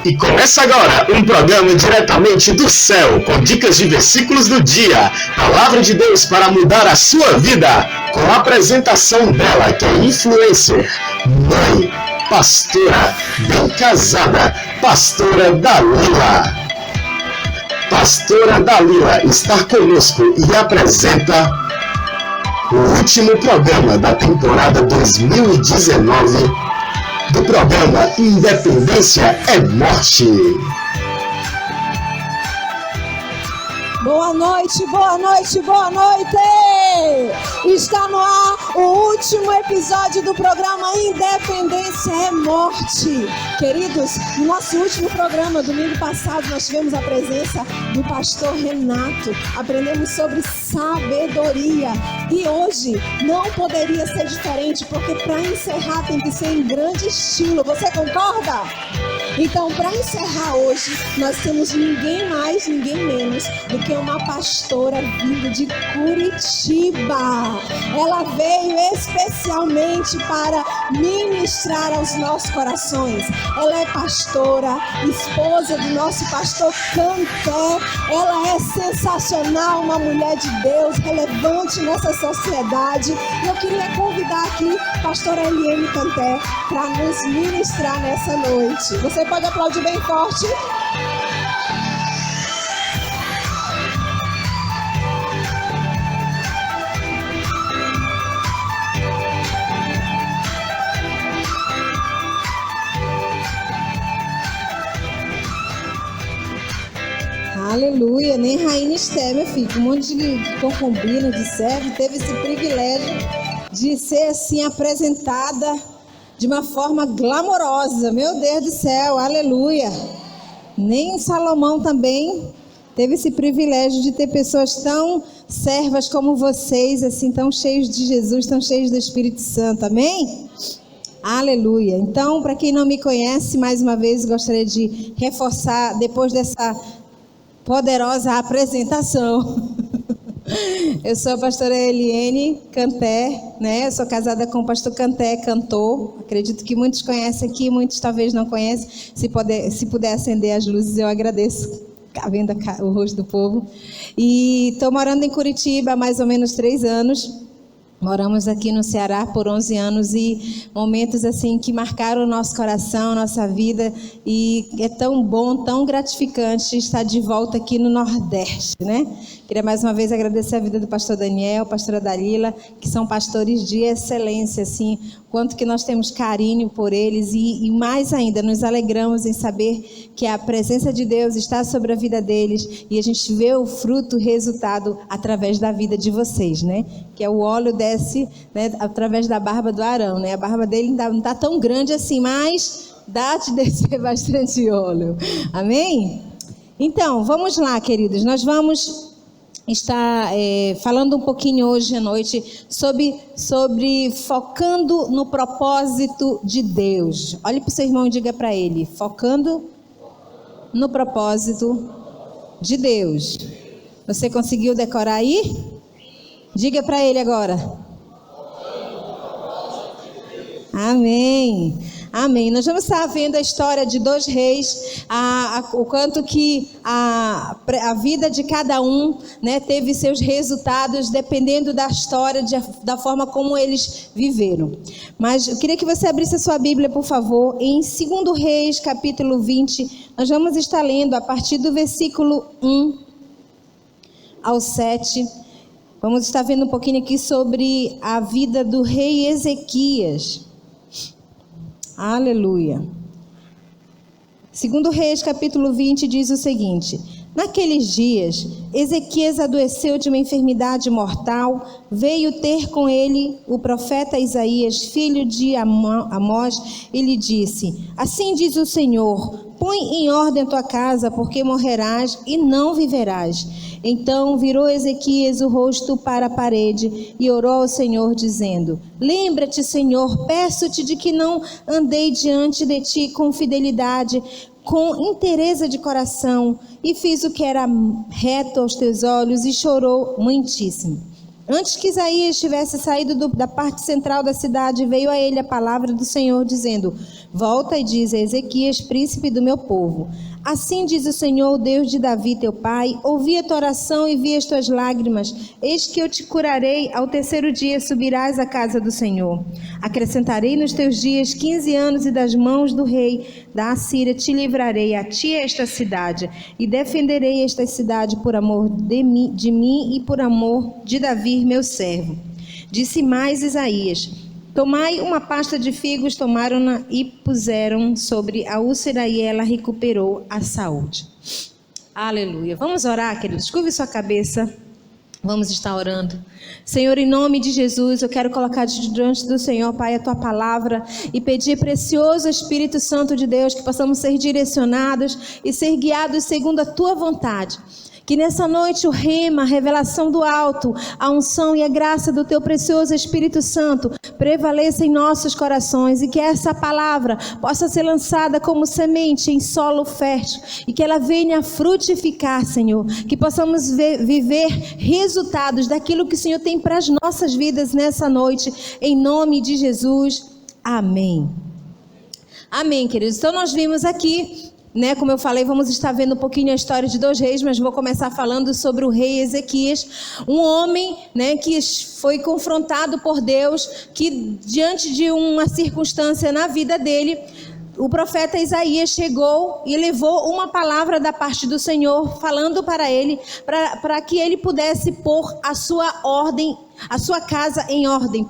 E começa agora um programa diretamente do céu, com dicas de versículos do dia, palavra de Deus para mudar a sua vida, com a apresentação dela, que é influencer, mãe, pastora, bem casada, pastora Dalila. Pastora Dalila está conosco e apresenta o último programa da temporada 2019 do programa Independência é Morte. Boa noite, boa noite, boa noite! Está no ar o último episódio do programa Independência é Morte. Queridos, no nosso último programa, domingo passado, nós tivemos a presença do pastor Renato. Aprendemos sobre sabedoria. E hoje não poderia ser diferente, porque para encerrar tem que ser em grande estilo. Você concorda? Então, para encerrar hoje, nós temos ninguém mais, ninguém menos do que uma pastora vindo de Curitiba. Ela veio especialmente para ministrar aos nossos corações. Ela é pastora, esposa do nosso pastor Canté. Ela é sensacional, uma mulher de Deus, relevante nessa sociedade. E eu queria convidar aqui a pastora Eliane Canté para nos ministrar nessa noite. Você pode aplaudir bem forte. Aleluia, nem rainha Esté, meu filho, um monte de concubina, de servo, teve esse privilégio de ser assim apresentada de uma forma glamourosa. Meu Deus do céu, aleluia. Nem Salomão também teve esse privilégio de ter pessoas tão servas como vocês, assim, tão cheios de Jesus, tão cheios do Espírito Santo, amém? Aleluia. Então, para quem não me conhece, mais uma vez gostaria de reforçar, depois dessa poderosa apresentação. Eu sou a pastora Eliane Canté, né? Eu sou casada com o pastor Canté, cantor. Acredito que muitos conhecem aqui, muitos talvez não conhecem. Se puder acender as luzes, eu agradeço. Vendo o rosto do povo. E estou morando em Curitiba há mais ou menos 3 anos. Moramos aqui no Ceará por 11 anos e momentos assim que marcaram o nosso coração, a nossa vida, e é tão bom, tão gratificante estar de volta aqui no Nordeste, né? Queria mais uma vez agradecer a vida do pastor Daniel, pastora Dalila, que são pastores de excelência, assim, quanto que nós temos carinho por eles e mais ainda nos alegramos em saber que a presença de Deus está sobre a vida deles e a gente vê o fruto, o resultado através da vida de vocês, né? Que é o óleo desce, né, através da barba do Arão, né? A barba dele não está tão grande assim, mas dá de descer bastante óleo. Amém? Então, vamos lá, queridos. Nós vamos estar falando um pouquinho hoje à noite sobre focando no propósito de Deus. Olhe para o seu irmão e diga para ele: focando no propósito de Deus. Você conseguiu decorar aí? Diga para ele agora. Amém. Amém. Nós vamos estar vendo a história de 2 reis, o quanto que a vida de cada um, né, teve seus resultados dependendo da história, da forma como eles viveram. Mas eu queria que você abrisse a sua Bíblia, por favor, em 2 Reis, capítulo 20. Nós vamos estar lendo a partir do versículo 1 ao 7. Vamos estar vendo um pouquinho aqui sobre a vida do rei Ezequias. Aleluia. 2 Reis, capítulo 20, diz o seguinte: naqueles dias, Ezequias adoeceu de uma enfermidade mortal. Veio ter com ele o profeta Isaías, filho de Amós, e lhe disse: assim diz o Senhor, põe em ordem a tua casa, porque morrerás e não viverás. Então virou Ezequias o rosto para a parede e orou ao Senhor, dizendo: lembra-te, Senhor, peço-te de que não andei diante de ti com fidelidade, com inteireza de coração, e fiz o que era reto aos teus olhos, e chorou muitíssimo. Antes que Isaías tivesse saído da parte central da cidade, veio a ele a palavra do Senhor, dizendo: Volta e diz a Ezequias, príncipe do meu povo: assim diz o Senhor, Deus de Davi teu pai: ouvi a tua oração e vi as tuas lágrimas. Eis que eu te curarei, ao terceiro dia subirás à casa do Senhor. Acrescentarei nos teus dias 15 anos, e das mãos do rei da Assíria te livrarei, a ti esta cidade, e defenderei esta cidade por amor de mim e por amor de Davi meu servo. Disse mais Isaías: tomai uma pasta de figos, tomaram-na e puseram sobre a úlcera, e ela recuperou a saúde. Aleluia. Vamos orar, queridos. Curve sua cabeça. Vamos estar orando. Senhor, em nome de Jesus, eu quero colocar diante do Senhor, Pai, a Tua palavra e pedir, precioso Espírito Santo de Deus, que possamos ser direcionados e ser guiados segundo a Tua vontade. Que nessa noite o rema, a revelação do alto, a unção e a graça do Teu precioso Espírito Santo prevaleça em nossos corações, e que essa palavra possa ser lançada como semente em solo fértil e que ela venha a frutificar, Senhor. Que possamos viver resultados daquilo que o Senhor tem para as nossas vidas nessa noite, em nome de Jesus. Amém. Amém, queridos. Então nós vimos aqui, como eu falei, vamos estar vendo um pouquinho a história de 2 reis, mas vou começar falando sobre o rei Ezequias, um homem, que foi confrontado por Deus, que diante de uma circunstância na vida dele, o profeta Isaías chegou e levou uma palavra da parte do Senhor, falando para ele, para que ele pudesse pôr a sua casa em ordem,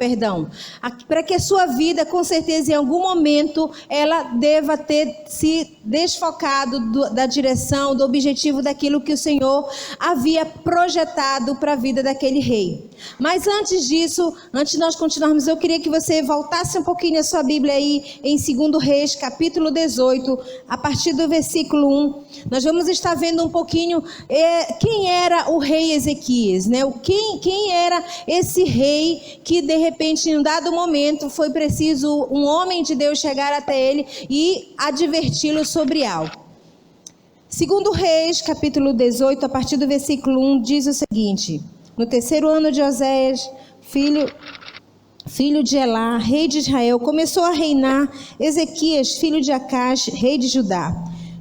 para que a sua vida, com certeza, em algum momento, ela deva ter se desfocado da direção, do objetivo daquilo que o Senhor havia projetado para a vida daquele rei. Mas antes disso, antes de nós continuarmos, eu queria que você voltasse um pouquinho a sua Bíblia aí em 2 Reis, capítulo 18, a partir do versículo 1. Nós vamos estar vendo um pouquinho quem era o rei Ezequias, quem era esse rei que de repente em um dado momento foi preciso um homem de Deus chegar até ele e adverti-lo sobre algo. 2 Reis, capítulo 18, a partir do versículo 1, diz o seguinte: no terceiro ano de Oséias, filho de Elá, rei de Israel, começou a reinar Ezequias, filho de Acás, rei de Judá.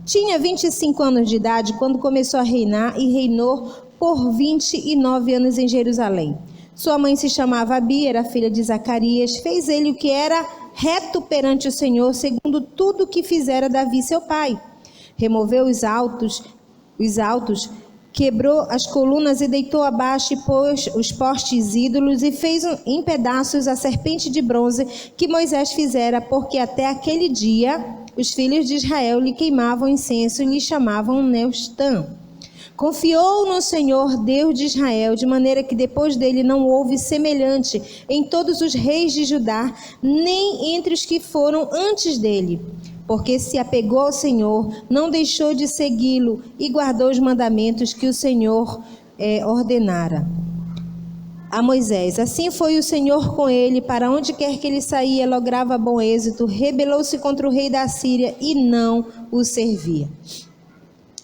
Tinha 25 anos de idade quando começou a reinar, e reinou por 29 anos em Jerusalém. Sua mãe se chamava Abi, era filha de Zacarias. Fez ele o que era reto perante o Senhor, segundo tudo que fizera Davi seu pai. Removeu os altos, quebrou as colunas e deitou abaixo, e pôs os postes ídolos, e fez em pedaços a serpente de bronze que Moisés fizera, porque até aquele dia os filhos de Israel lhe queimavam incenso e lhe chamavam Neustã. Confiou no Senhor, Deus de Israel, de maneira que depois dele não houve semelhante em todos os reis de Judá, nem entre os que foram antes dele. Porque se apegou ao Senhor, não deixou de segui-lo e guardou os mandamentos que o Senhor ordenara a Moisés. Assim foi o Senhor com ele, para onde quer que ele saía, lograva bom êxito. Rebelou-se contra o rei da Assíria e não o servia.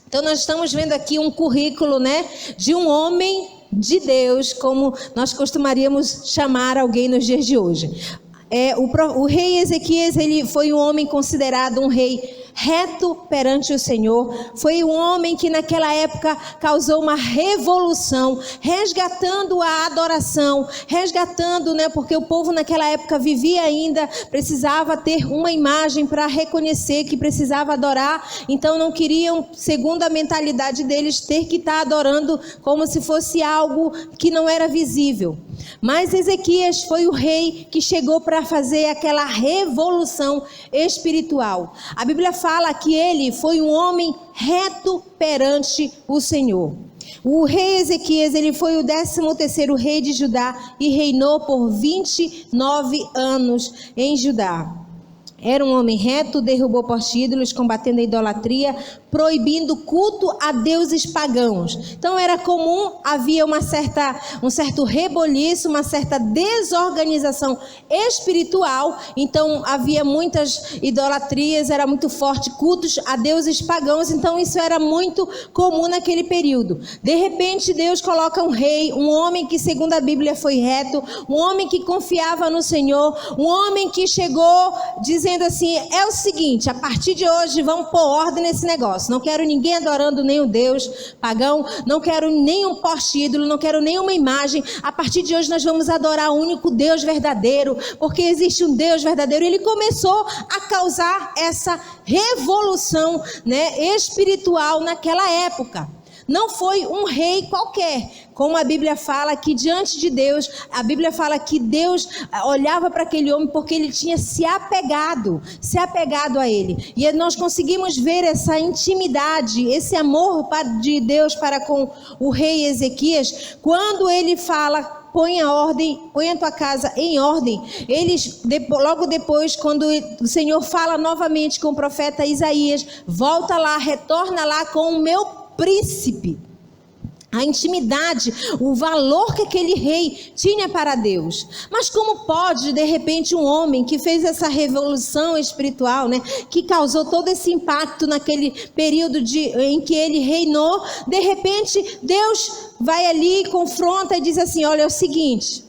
Então nós estamos vendo aqui um currículo, de um homem de Deus, como nós costumaríamos chamar alguém nos dias de hoje. O rei Ezequias, ele foi um homem considerado um rei reto perante o Senhor. Foi um homem que naquela época causou uma revolução, resgatando a adoração, porque o povo naquela época vivia ainda, precisava ter uma imagem para reconhecer que precisava adorar. Então não queriam, segundo a mentalidade deles, ter que estar adorando como se fosse algo que não era visível. Mas Ezequias foi o rei que chegou para fazer aquela revolução espiritual. A Bíblia fala que ele foi um homem reto perante o Senhor. O rei Ezequias, ele foi o 13º rei de Judá e reinou por 29 anos em Judá. Era um homem reto, derrubou postes ídolos, combatendo a idolatria, proibindo culto a deuses pagãos. Então era comum, havia um certo reboliço, uma certa desorganização espiritual. Então havia muitas idolatrias, era muito forte, cultos a deuses pagãos. Então isso era muito comum naquele período. De repente Deus coloca um rei, um homem que segundo a Bíblia foi reto, um homem que confiava no Senhor, um homem que chegou dizendo assim: é o seguinte, a partir de hoje vamos pôr ordem nesse negócio, não quero ninguém adorando nenhum deus pagão, não quero nenhum poste ídolo, não quero nenhuma imagem, a partir de hoje nós vamos adorar o único Deus verdadeiro, porque existe um Deus verdadeiro. Ele começou a causar essa revolução, né, espiritual naquela época. Não foi um rei qualquer, como a Bíblia fala que diante de Deus, a Bíblia fala que Deus olhava para aquele homem porque ele tinha se apegado a ele. E nós conseguimos ver essa intimidade, esse amor de Deus para com o rei Ezequias, quando ele fala: põe a ordem, põe a tua casa em ordem. Logo depois, quando o Senhor fala novamente com o profeta Isaías: volta lá, retorna lá com o meu príncipe. A intimidade, o valor que aquele rei tinha para Deus. Mas como pode, de repente, um homem que fez essa revolução espiritual, né, que causou todo esse impacto naquele período em que ele reinou, de repente Deus vai ali, confronta e diz assim: olha, é o seguinte,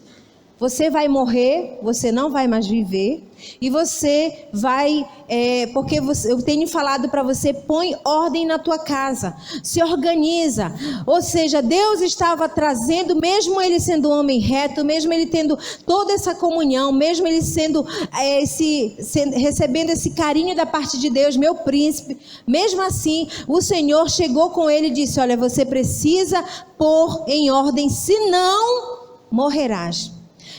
você vai morrer, você não vai mais viver, e você vai, porque eu tenho falado para você, põe ordem na tua casa, se organiza. Ou seja, Deus estava trazendo, mesmo ele sendo um homem reto, mesmo ele tendo toda essa comunhão, mesmo ele recebendo esse carinho da parte de Deus, meu príncipe, mesmo assim, o Senhor chegou com ele e disse: olha, você precisa pôr em ordem, senão morrerás.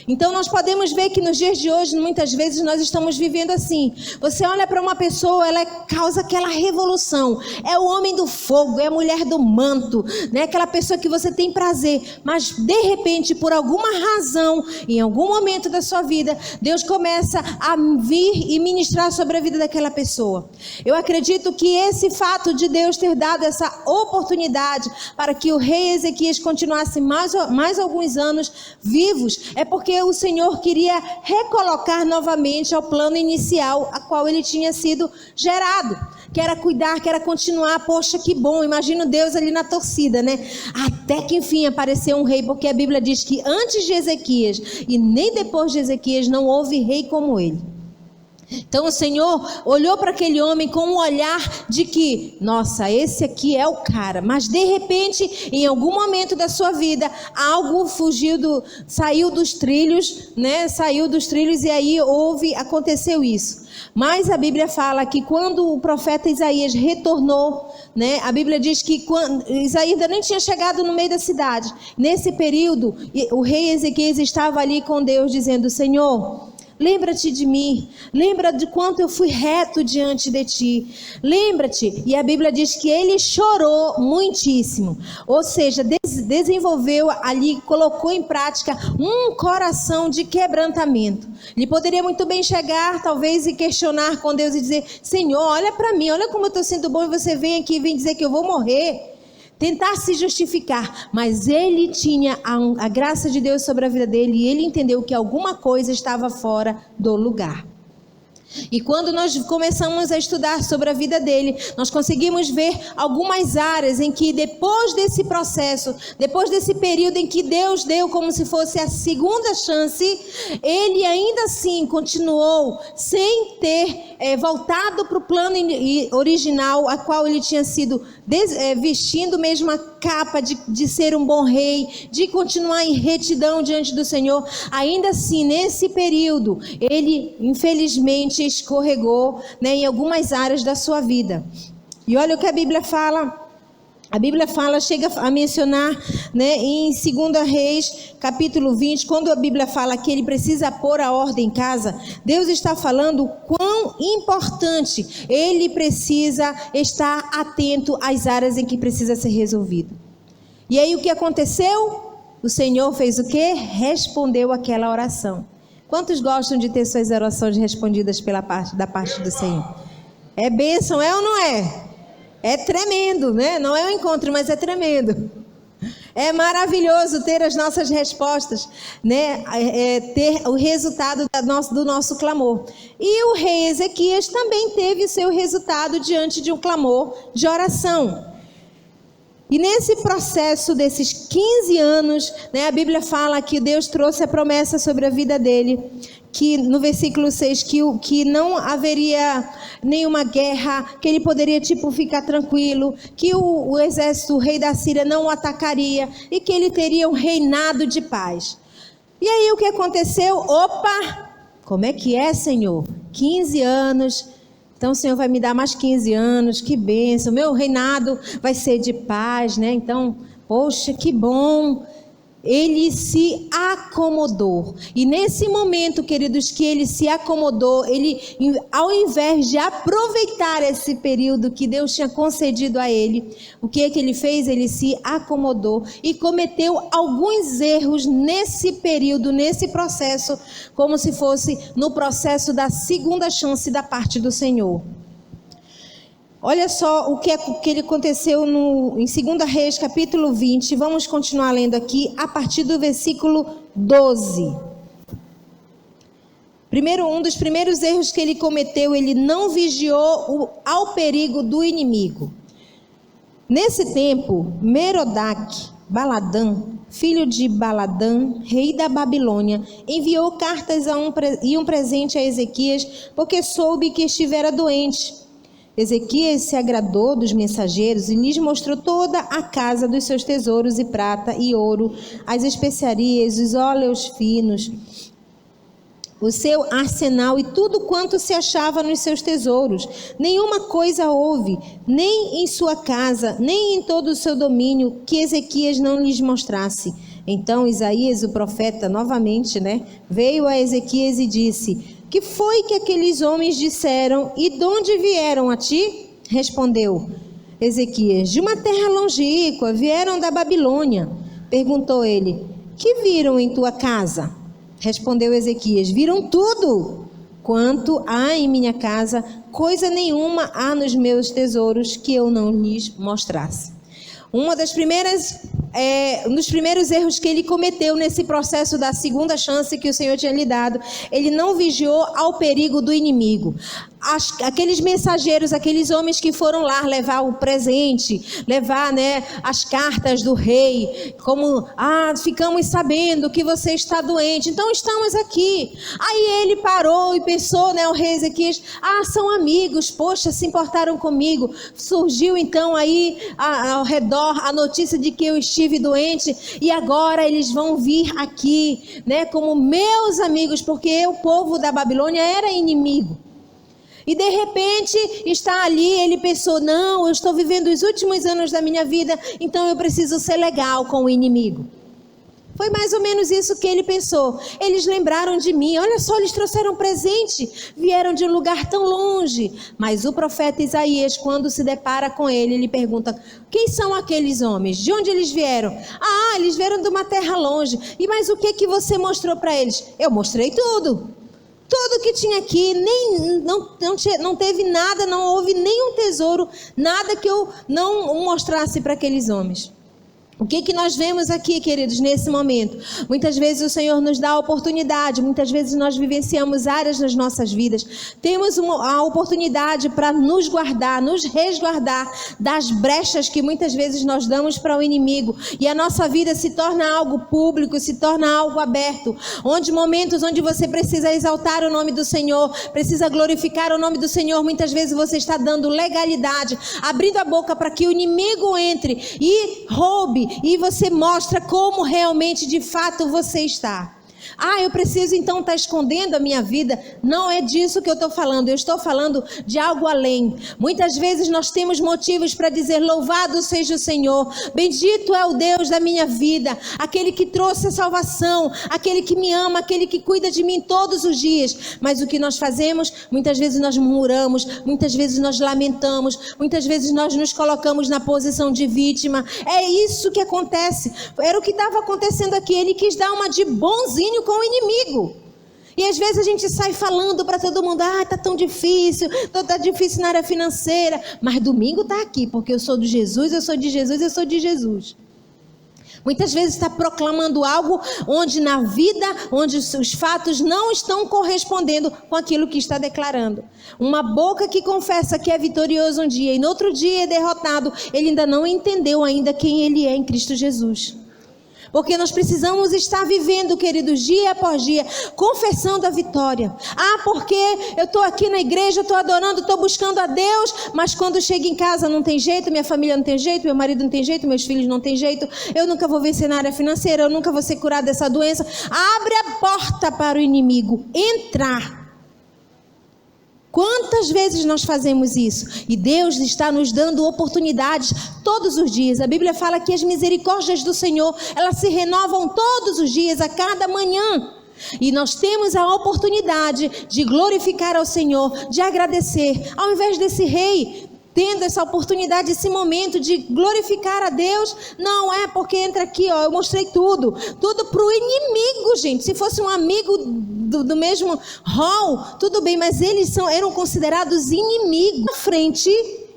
Então nós podemos ver que nos dias de hoje, muitas vezes nós estamos vivendo assim. Você olha para uma pessoa, ela causa aquela revolução. É o homem do fogo, é a mulher do manto, né? Aquela pessoa que você tem prazer. Mas de repente, por alguma razão, em algum momento da sua vida, Deus começa a vir e ministrar sobre a vida daquela pessoa. Eu acredito que esse fato de Deus ter dado essa oportunidade para que o rei Ezequias continuasse mais alguns anos vivos, é porque o Senhor queria recolocar novamente ao plano inicial a qual ele tinha sido gerado, que era cuidar, que era continuar. Poxa, que bom, imagino Deus ali na torcida, né? Até que enfim apareceu um rei, porque a Bíblia diz que antes de Ezequias e nem depois de Ezequias não houve rei como ele. Então o Senhor olhou para aquele homem com um olhar de que, nossa, esse aqui é o cara. Mas de repente, em algum momento da sua vida, algo saiu dos trilhos, né? Saiu dos trilhos e aí aconteceu isso. Mas a Bíblia fala que quando o profeta Isaías retornou, né? A Bíblia diz que Isaías ainda nem tinha chegado no meio da cidade. Nesse período, o rei Ezequias estava ali com Deus dizendo: Senhor, lembra-te de mim, lembra de quanto eu fui reto diante de ti, lembra-te. E a Bíblia diz que ele chorou muitíssimo, ou seja, desenvolveu ali, colocou em prática um coração de quebrantamento. Ele poderia muito bem chegar talvez e questionar com Deus e dizer: Senhor, olha para mim, olha como eu estou sendo bom, e você vem aqui e vem dizer que eu vou morrer. Tentar se justificar, mas ele tinha a graça de Deus sobre a vida dele e ele entendeu que alguma coisa estava fora do lugar. E quando nós começamos a estudar sobre a vida dele, nós conseguimos ver algumas áreas em que depois desse processo, depois desse período em que Deus deu como se fosse a segunda chance, ele ainda assim continuou sem ter voltado para o plano original, a qual ele tinha sido vestindo mesmo a capa de ser um bom rei, de continuar em retidão diante do Senhor. Ainda assim, nesse período, ele infelizmente escorregou, né, em algumas áreas da sua vida. E olha o que a Bíblia fala. A Bíblia chega a mencionar, né, em 2 Reis, capítulo 20, quando a Bíblia fala que ele precisa pôr a ordem em casa, Deus está falando quão importante ele precisa estar atento às áreas em que precisa ser resolvido. E aí o que aconteceu? O Senhor fez o quê? Respondeu aquela oração. Quantos gostam de ter suas orações respondidas da parte do Senhor? É bênção, é ou não é? É tremendo, né? Não é um encontro, mas é tremendo. É maravilhoso ter as nossas respostas, né? Ter o resultado do nosso clamor. E o rei Ezequias também teve seu resultado diante de um clamor de oração. E nesse processo desses 15 anos, né, a Bíblia fala que Deus trouxe a promessa sobre a vida dele, que no versículo 6, que não haveria nenhuma guerra, que ele poderia ficar tranquilo, que o exército, o rei da Síria não o atacaria e que ele teria um reinado de paz. E aí o que aconteceu? Opa! Como é que é, Senhor? 15 anos... Então o Senhor vai me dar mais 15 anos, que bênção, meu reinado vai ser de paz, né? Então, poxa, que bom. Ele se acomodou. E nesse momento, queridos, que ele se acomodou, ele, ao invés de aproveitar esse período que Deus tinha concedido a ele, o que é que ele fez? Ele se acomodou e cometeu alguns erros nesse período, nesse processo, como se fosse no processo da segunda chance da parte do Senhor. Olha só o que aconteceu em 2 Reis, capítulo 20. Vamos continuar lendo aqui a partir do versículo 12. Um dos primeiros erros que ele cometeu, ele não vigiou ao perigo do inimigo. Nesse tempo, Merodach-Baladã, filho de Baladã, rei da Babilônia, enviou cartas e um presente a Ezequias, porque soube que estivera doente. Ezequias se agradou dos mensageiros e lhes mostrou toda a casa dos seus tesouros e prata e ouro, as especiarias, os óleos finos, o seu arsenal e tudo quanto se achava nos seus tesouros. Nenhuma coisa houve, nem em sua casa, nem em todo o seu domínio, que Ezequias não lhes mostrasse. Então Isaías, o profeta, novamente, veio a Ezequias e disse: que foi que aqueles homens disseram e de onde vieram a ti? Respondeu Ezequias: de uma terra longínqua, vieram da Babilônia. Perguntou ele: que viram em tua casa? Respondeu Ezequias: viram tudo. Quanto há em minha casa, coisa nenhuma há nos meus tesouros que eu não lhes mostrasse. Um dos primeiros erros que ele cometeu nesse processo da segunda chance que o Senhor tinha lhe dado, ele não vigiou ao perigo do inimigo. Aqueles mensageiros, aqueles homens que foram lá levar o presente, levar as cartas do rei, como, ficamos sabendo que você está doente, então estamos aqui. Aí ele parou e pensou, o rei Ezequias, são amigos, poxa, se importaram comigo. Surgiu então aí ao redor a notícia de que eu estive doente e agora eles vão vir aqui, como meus amigos, porque o povo da Babilônia era inimigo. E de repente está ali, ele pensou, não, eu estou vivendo os últimos anos da minha vida, então eu preciso ser legal com o inimigo. Foi mais ou menos isso que ele pensou. Eles lembraram de mim, olha só, eles trouxeram presente, vieram de um lugar tão longe. Mas o profeta Isaías, quando se depara com ele pergunta: quem são aqueles homens? De onde eles vieram? Eles vieram de uma terra longe. E mas o que você mostrou para eles? Eu mostrei tudo. Tudo que tinha aqui, não teve nada, não houve nenhum tesouro, nada que eu não mostrasse para aqueles homens. O que nós vemos aqui, queridos, nesse momento? Muitas vezes o Senhor nos dá a oportunidade, muitas vezes nós vivenciamos áreas nas nossas vidas. Temos a oportunidade para nos guardar, nos resguardar das brechas que muitas vezes nós damos para o inimigo. E a nossa vida se torna algo público, se torna algo aberto. Momentos onde você precisa exaltar o nome do Senhor, precisa glorificar o nome do Senhor. Muitas vezes você está dando legalidade, abrindo a boca para que o inimigo entre e roube. E você mostra como realmente, de fato, você está. Eu preciso então estar escondendo a minha vida. Não é disso que eu estou falando. Eu estou falando de algo além. Muitas vezes nós temos motivos para dizer: louvado seja o Senhor, bendito é o Deus da minha vida, aquele que trouxe a salvação, aquele que me ama, aquele que cuida de mim todos os dias. Mas o que nós fazemos? Muitas vezes nós murmuramos, muitas vezes nós lamentamos, muitas vezes nós nos colocamos na posição de vítima. É isso que acontece. Era o que estava acontecendo aqui. Ele quis dar uma de bonzinho com o inimigo. E às vezes a gente sai falando para todo mundo, tá tão difícil, tá difícil na área financeira, mas domingo tá aqui, porque eu sou de Jesus, eu sou de Jesus, eu sou de Jesus. Muitas vezes está proclamando algo onde na vida, onde os fatos não estão correspondendo com aquilo que está declarando. Uma boca que confessa que é vitorioso um dia e no outro dia é derrotado, ele ainda não entendeu ainda quem ele é em Cristo Jesus. Porque nós precisamos estar vivendo, queridos, dia após dia, confessando a vitória. Porque eu estou aqui na igreja, estou adorando, estou buscando a Deus, mas quando chego em casa não tem jeito, minha família não tem jeito, meu marido não tem jeito, meus filhos não tem jeito, eu nunca vou vencer na área financeira, eu nunca vou ser curado dessa doença. Abre a porta para o inimigo entrar. Quantas vezes nós fazemos isso? E Deus está nos dando oportunidades todos os dias. A Bíblia fala que as misericórdias do Senhor, elas se renovam todos os dias, a cada manhã. E nós temos a oportunidade de glorificar ao Senhor, de agradecer. Ao invés desse rei tendo essa oportunidade, esse momento de glorificar a Deus, não é porque entra aqui, eu mostrei tudo para o inimigo, gente. Se fosse um amigo do mesmo hall, tudo bem, mas eles eram considerados inimigos. Na frente,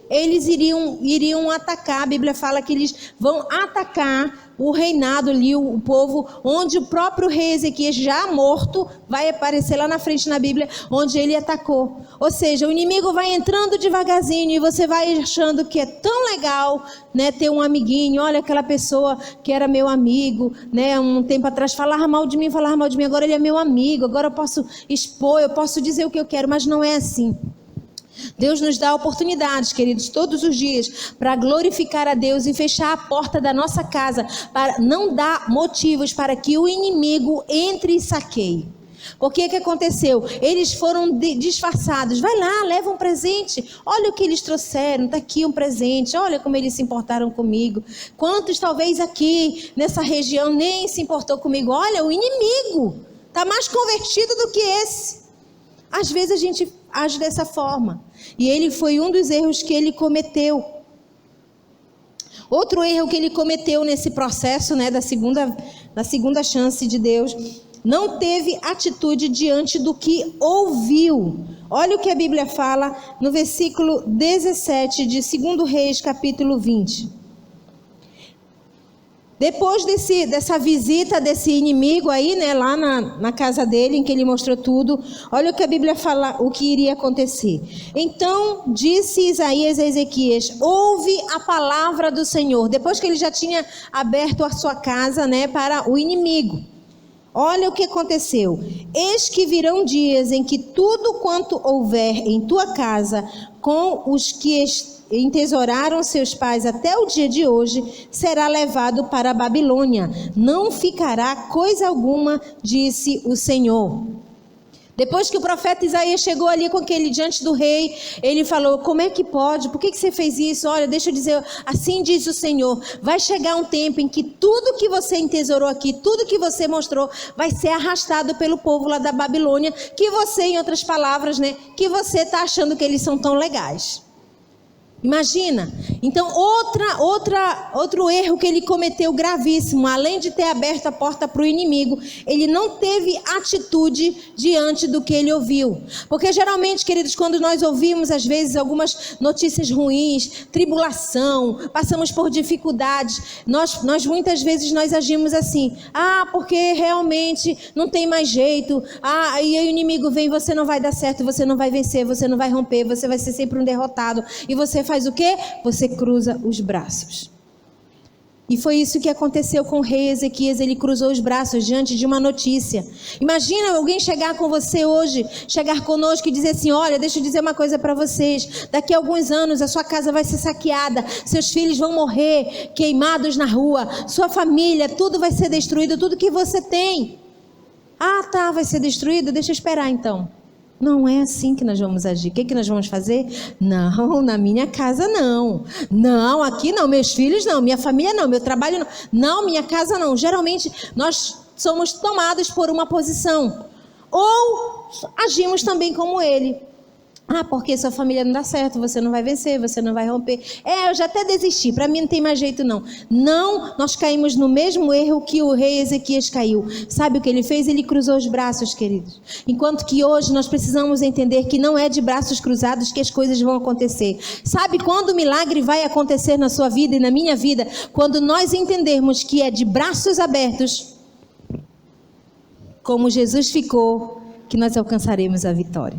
eles iriam atacar. A Bíblia fala que eles vão atacar o reinado ali, o povo, onde o próprio rei Ezequias, já morto, vai aparecer lá na frente na Bíblia, onde ele atacou. Ou seja, o inimigo vai entrando devagarzinho e você vai achando que é tão legal, né, ter um amiguinho. Olha, aquela pessoa que era meu amigo, né, um tempo atrás falava mal de mim, agora ele é meu amigo, agora eu posso expor, eu posso dizer o que eu quero, mas não é assim. Deus nos dá oportunidades, queridos, todos os dias, para glorificar a Deus e fechar a porta da nossa casa, para não dar motivos para que o inimigo entre e saqueie. Porque o que aconteceu? Eles foram disfarçados. Vai lá, leva um presente. Olha o que eles trouxeram. Está aqui um presente. Olha como eles se importaram comigo. Quantos talvez aqui nessa região nem se importou comigo? Olha, o inimigo está mais convertido do que esse. Às vezes a gente age dessa forma. E ele foi um dos erros que ele cometeu. Outro erro que ele cometeu nesse processo, né, da segunda chance de Deus, não teve atitude diante do que ouviu. Olha o que a Bíblia fala no versículo 17 de 2 Reis, capítulo 20. Depois dessa visita desse inimigo aí, né, lá na casa dele, em que ele mostrou tudo, olha o que a Bíblia fala, o que iria acontecer. Então disse Isaías a Ezequias: ouve a palavra do Senhor. Depois que ele já tinha aberto a sua casa, né, para o inimigo. Olha o que aconteceu. Eis que virão dias em que tudo quanto houver em tua casa, com os que entesouraram seus pais até o dia de hoje, será levado para a Babilônia. Não ficará coisa alguma, disse o Senhor. Depois que o profeta Isaías chegou ali com aquele diante do rei, ele falou: como é que pode? Por que você fez isso? Olha, deixa eu dizer, assim diz o Senhor, vai chegar um tempo em que tudo que você entesourou aqui, tudo que você mostrou, vai ser arrastado pelo povo lá da Babilônia, que você, em outras palavras, né, que você está achando que eles são tão legais. Imagina. Então outro erro que ele cometeu gravíssimo, além de ter aberto a porta para o inimigo, ele não teve atitude diante do que ele ouviu. Porque geralmente, queridos, quando nós ouvimos às vezes algumas notícias ruins, tribulação, passamos por dificuldades, nós muitas vezes nós agimos assim: porque realmente não tem mais jeito, e aí o inimigo vem, você não vai dar certo, você não vai vencer, você não vai romper, você vai ser sempre um derrotado, e você faz o quê? Você cruza os braços. E foi isso que aconteceu com o rei Ezequias. Ele cruzou os braços diante de uma notícia. Imagina alguém chegar com você hoje, chegar conosco e dizer assim: olha, deixa eu dizer uma coisa para vocês, daqui a alguns anos a sua casa vai ser saqueada, seus filhos vão morrer queimados na rua, sua família, tudo vai ser destruído, tudo que você tem. Vai ser destruído? Deixa eu esperar então. Não é assim que nós vamos agir. O que nós vamos fazer? Não, na minha casa não. Não, aqui não, meus filhos não, minha família não, meu trabalho não. Não, minha casa não. Geralmente nós somos tomados por uma posição. Ou agimos também como ele. Ah, porque sua família não dá certo, você não vai vencer, você não vai romper. Eu já até desisti, para mim não tem mais jeito não. Não, nós caímos no mesmo erro que o rei Ezequias caiu. Sabe o que ele fez? Ele cruzou os braços, queridos. Enquanto que hoje nós precisamos entender que não é de braços cruzados que as coisas vão acontecer. Sabe quando o milagre vai acontecer na sua vida e na minha vida? Quando nós entendermos que é de braços abertos, como Jesus ficou, que nós alcançaremos a vitória.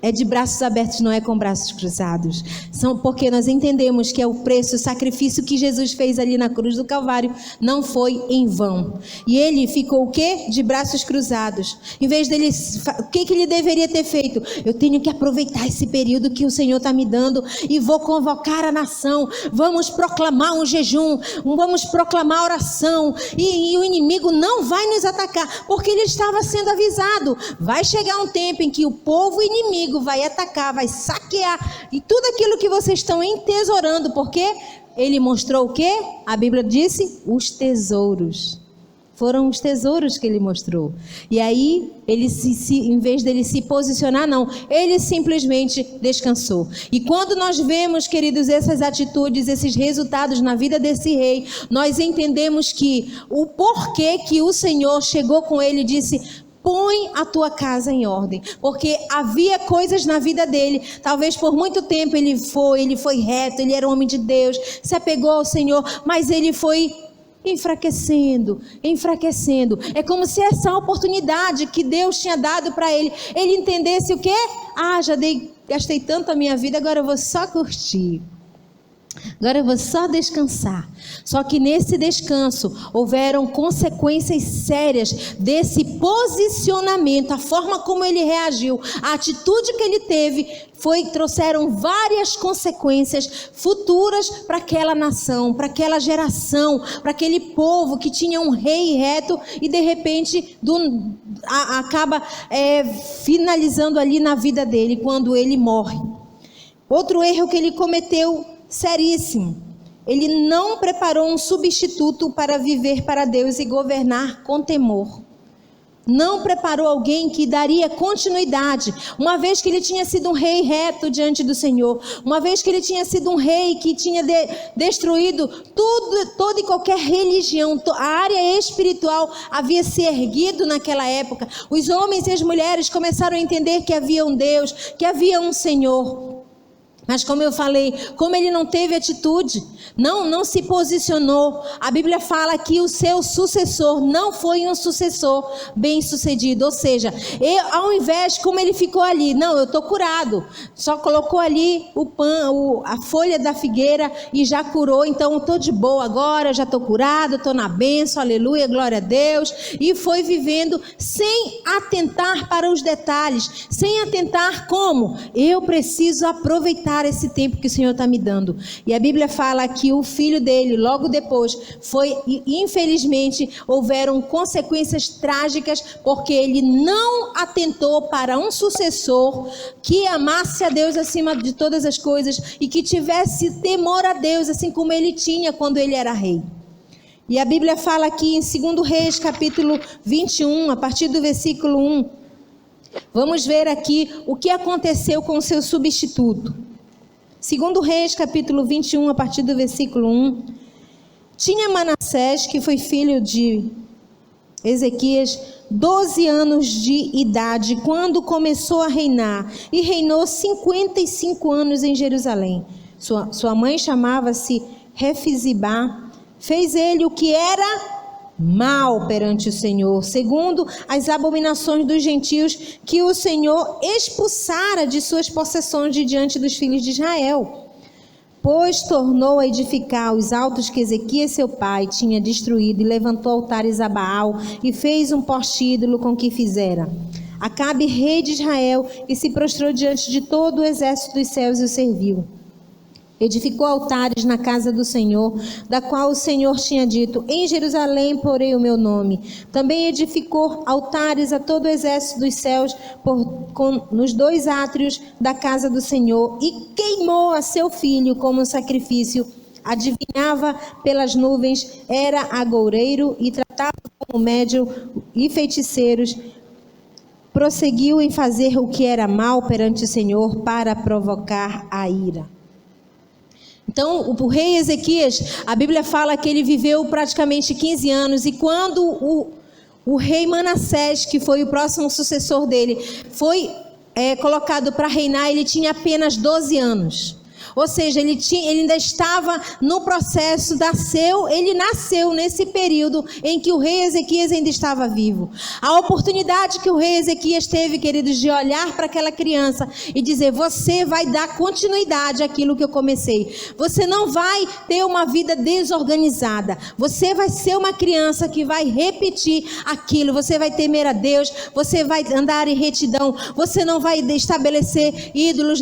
É de braços abertos, não é com braços cruzados. Porque nós entendemos que é o preço, o sacrifício que Jesus fez ali na cruz do Calvário não foi em vão. E ele ficou o quê? De braços cruzados. Em vez dele, o que ele deveria ter feito? Eu tenho que aproveitar esse período que o Senhor está me dando e vou convocar a nação. Vamos proclamar um jejum, vamos proclamar oração e o inimigo não vai nos atacar, porque ele estava sendo avisado. Vai chegar um tempo em que o povo inimigo vai atacar, vai saquear e tudo aquilo que vocês estão entesourando, porque ele mostrou o quê? A Bíblia disse, os tesouros. Foram os tesouros que ele mostrou. E aí, ele em vez dele se posicionar, não, ele simplesmente descansou. E quando nós vemos, queridos, essas atitudes, esses resultados na vida desse rei, nós entendemos que o porquê que o Senhor chegou com ele e disse: põe a tua casa em ordem, porque havia coisas na vida dele, talvez por muito tempo ele foi reto, ele era um homem de Deus, se apegou ao Senhor, mas ele foi enfraquecendo. É como se essa oportunidade que Deus tinha dado para ele entendesse o quê? Gastei tanto a minha vida, agora eu vou só curtir. Agora eu vou só descansar. Só que nesse descanso houveram consequências sérias desse posicionamento, a forma como ele reagiu, a atitude que ele teve, trouxeram várias consequências futuras para aquela nação, para aquela geração, para aquele povo que tinha um rei reto e de repente acaba finalizando ali na vida dele quando ele morre. Outro erro que ele cometeu, seríssimo. Ele não preparou um substituto para viver para Deus e governar com temor. Não preparou alguém que daria continuidade. Uma vez que ele tinha sido um rei reto diante do Senhor, uma vez que ele tinha sido um rei que tinha destruído toda e qualquer religião, a área espiritual havia se erguido naquela época. Os homens e as mulheres começaram a entender que havia um Deus, que havia um Senhor. Mas como eu falei, como ele não teve atitude, não se posicionou, a Bíblia fala que o seu sucessor não foi um sucessor bem sucedido. Ou seja, ao invés, como ele ficou ali, não, eu estou curado, só colocou ali a folha da figueira e já curou, então eu estou de boa agora, já estou curado, estou na bênção, aleluia, glória a Deus. E foi vivendo sem atentar para os detalhes, sem atentar como eu preciso aproveitar esse tempo que o Senhor está me dando. E a Bíblia fala que o filho dele, logo depois, infelizmente, houveram consequências trágicas, porque ele não atentou para um sucessor que amasse a Deus acima de todas as coisas e que tivesse temor a Deus, assim como ele tinha quando ele era rei. E a Bíblia fala aqui em 2 Reis, capítulo 21, a partir do versículo 1, vamos ver aqui o que aconteceu com o seu substituto. 2 Reis, capítulo 21, a partir do versículo 1. Tinha Manassés, que foi filho de Ezequias, 12 anos de idade, quando começou a reinar, e reinou 55 anos em Jerusalém. Sua mãe chamava-se Refizibá. Fez ele o que era mal perante o Senhor, segundo as abominações dos gentios que o Senhor expulsara de suas possessões de diante dos filhos de Israel. Pois tornou a edificar os altos que Ezequias seu pai tinha destruído, e levantou altares a Baal, e fez um poste ídolo com que fizera. Acabe, rei de Israel, e se prostrou diante de todo o exército dos céus e o serviu. Edificou altares na casa do Senhor, da qual o Senhor tinha dito: em Jerusalém porei o meu nome. Também edificou altares a todo o exército dos céus nos 2 átrios da casa do Senhor, e queimou a seu filho como sacrifício. Adivinhava pelas nuvens, era agoureiro e tratava como médium e feiticeiros. prosseguiu em fazer o que era mal perante o Senhor para provocar a ira. Então, o rei Ezequias, a Bíblia fala que ele viveu praticamente 15 anos, e quando o rei Manassés, que foi o próximo sucessor dele, foi colocado para reinar, ele tinha apenas 12 anos. Ou seja, ele ainda estava no processo, ele nasceu nesse período em que o rei Ezequias ainda estava vivo. A oportunidade que o rei Ezequias teve, queridos, de olhar para aquela criança e dizer: você vai dar continuidade àquilo que eu comecei. Você não vai ter uma vida desorganizada. Você vai ser uma criança que vai repetir aquilo. Você vai temer a Deus, você vai andar em retidão, você não vai estabelecer ídolos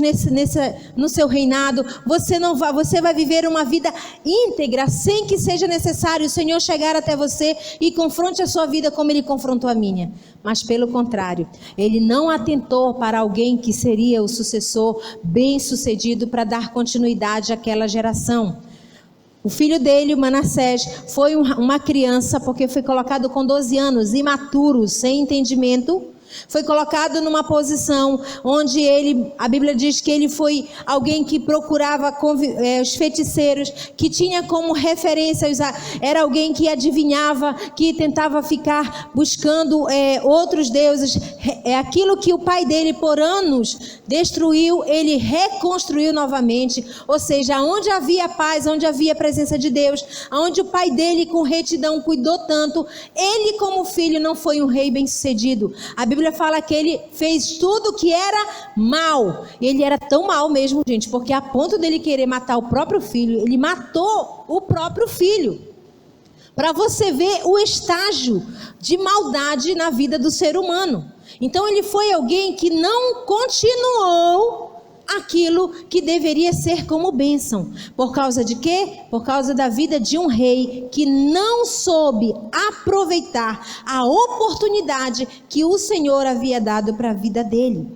no seu reinado. Você vai viver uma vida íntegra, sem que seja necessário o Senhor chegar até você e confronte a sua vida como Ele confrontou a minha. Mas pelo contrário, Ele não atentou para alguém que seria o sucessor bem-sucedido para dar continuidade àquela geração. O filho dele, o Manassés, foi uma criança, porque foi colocado com 12 anos, imaturo, sem entendimento. Foi colocado numa posição onde a Bíblia diz que ele foi alguém que procurava os feiticeiros, que tinha como referência, era alguém que adivinhava, que tentava ficar buscando outros deuses. Aquilo que o pai dele por anos destruiu, ele reconstruiu novamente. Ou seja, onde havia paz, onde havia presença de Deus, onde o pai dele com retidão cuidou tanto, ele como filho não foi um rei bem-sucedido. A Bíblia fala que ele fez tudo que era mal. Ele era tão mal mesmo, gente, porque a ponto dele querer matar o próprio filho, ele matou o próprio filho. Para você ver o estágio de maldade na vida do ser humano. Então ele foi alguém que não continuou aquilo que deveria ser como bênção. Por causa de quê? Por causa da vida de um rei que não soube aproveitar a oportunidade que o Senhor havia dado para a vida dele.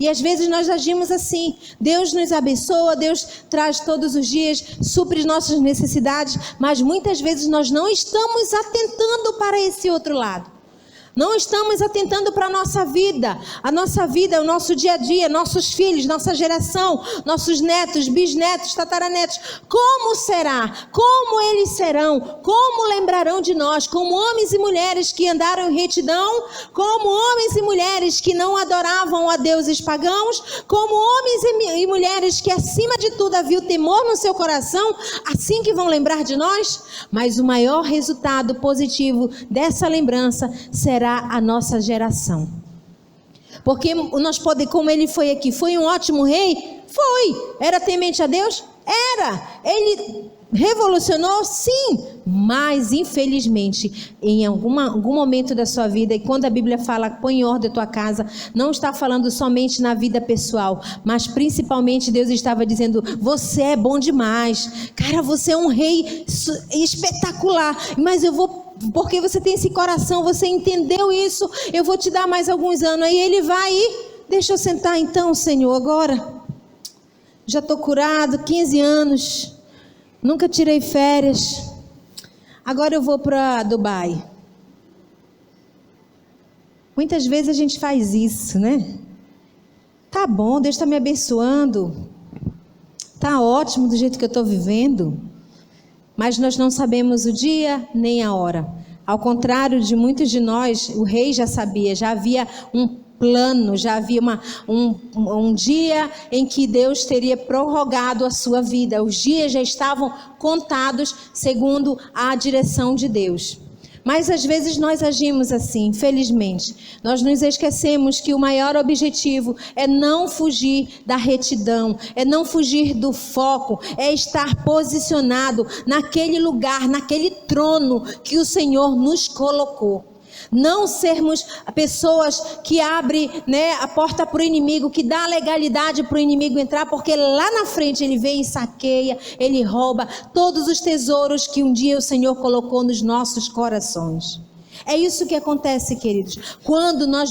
E às vezes nós agimos assim: Deus nos abençoa, Deus traz todos os dias, supre nossas necessidades, mas muitas vezes nós não estamos atentando para esse outro lado. Não estamos atentando para a nossa vida, o nosso dia a dia, nossos filhos, nossa geração, nossos netos, bisnetos, tataranetos. Como será? Como eles serão? Como lembrarão de nós? Como homens e mulheres que andaram em retidão? Como homens e mulheres que não adoravam a deuses pagãos? Como homens e mulheres que acima de tudo havia o temor no seu coração? Assim que vão lembrar de nós? Mas o maior resultado positivo dessa lembrança será a nossa geração. Porque como ele foi aqui, foi um ótimo rei? Foi. Era temente a Deus? Era. Ele revolucionou? Sim. Mas infelizmente, em algum momento da sua vida, e quando a Bíblia fala põe em ordem a tua casa, não está falando somente na vida pessoal, mas principalmente Deus estava dizendo: você é bom demais, cara, você é um rei espetacular, mas porque você tem esse coração, você entendeu isso, eu vou te dar mais alguns anos. Aí ele vai deixa eu sentar então, Senhor, agora já estou curado, 15 anos, nunca tirei férias, agora eu vou para Dubai. Muitas vezes a gente faz isso, né? Tá bom, Deus está me abençoando, tá ótimo do jeito que eu estou vivendo, mas nós não sabemos o dia nem a hora. Ao contrário de muitos de nós, o rei já sabia, já havia um plano, já havia um dia em que Deus teria prorrogado a sua vida. Os dias já estavam contados segundo a direção de Deus. Mas às vezes nós agimos assim, infelizmente. Nós nos esquecemos que o maior objetivo é não fugir da retidão, é não fugir do foco, é estar posicionado naquele lugar, naquele trono que o Senhor nos colocou. Não sermos pessoas que abrem, a porta para o inimigo, que dá legalidade para o inimigo entrar, porque lá na frente ele vem e saqueia, ele rouba todos os tesouros que um dia o Senhor colocou nos nossos corações. É isso que acontece, queridos. Quando nós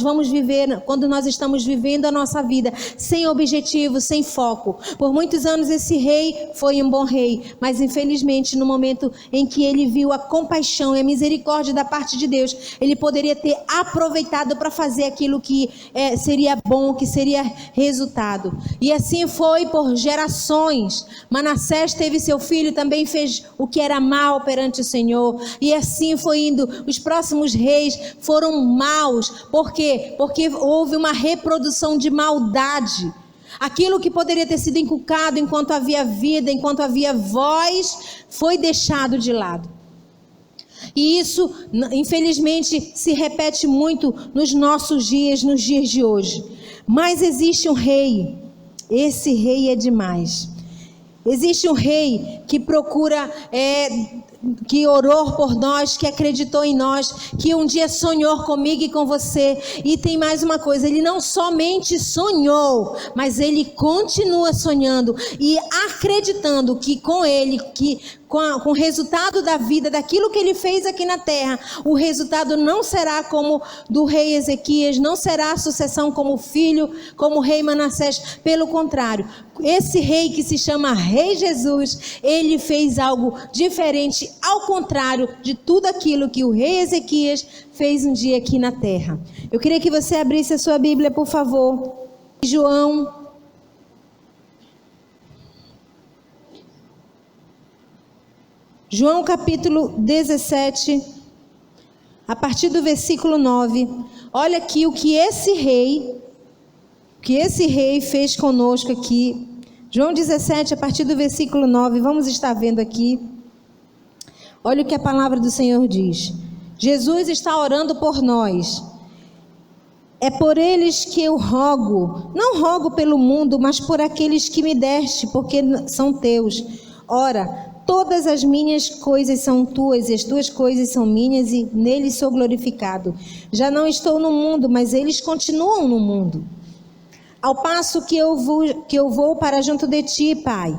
estamos vivendo a nossa vida sem objetivo, sem foco. Por muitos anos esse rei foi um bom rei, mas infelizmente no momento em que ele viu a compaixão e a misericórdia da parte de Deus, ele poderia ter aproveitado para fazer aquilo que seria bom, que seria resultado. E assim foi por gerações. Manassés teve seu filho, também fez o que era mal perante o Senhor. E assim foi indo. Os próximos reis foram maus. Por quê? Porque houve uma reprodução de maldade. Aquilo que poderia ter sido inculcado enquanto havia vida, enquanto havia voz, foi deixado de lado. E isso, infelizmente, se repete muito nos nossos dias, nos dias de hoje. Mas existe um rei. Esse rei é demais. Existe um rei que procura, que orou por nós, que acreditou em nós, que um dia sonhou comigo e com você. E tem mais uma coisa, ele não somente sonhou, mas ele continua sonhando e acreditando que com ele, com o resultado da vida, daquilo que ele fez aqui na terra, o resultado não será como do rei Ezequias, não será a sucessão como filho, como o rei Manassés. Pelo contrário, esse rei que se chama Rei Jesus, ele fez algo diferente, ao contrário de tudo aquilo que o rei Ezequias fez um dia aqui na terra. Eu queria que você abrisse a sua Bíblia, por favor. João capítulo 17, a partir do versículo 9. Olha aqui o que esse rei fez conosco aqui. João 17, a partir do versículo 9, vamos estar vendo aqui. Olha o que a palavra do Senhor diz. Jesus está orando por nós. É por eles que eu rogo, não rogo pelo mundo, mas por aqueles que me deste, porque são teus. Ora, todas as minhas coisas são tuas, e as tuas coisas são minhas, e neles sou glorificado. Já não estou no mundo, mas eles continuam no mundo. Ao passo que eu vou para junto de ti, Pai.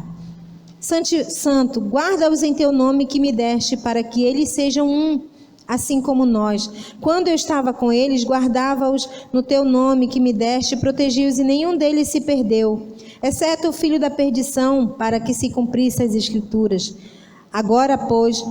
Santo, guarda-os em teu nome que me deste, para que eles sejam um, assim como nós. Quando eu estava com eles, guardava-os no teu nome que me deste, protegi-os, e nenhum deles se perdeu, exceto o filho da perdição, para que se cumprissem as Escrituras. Agora, pois,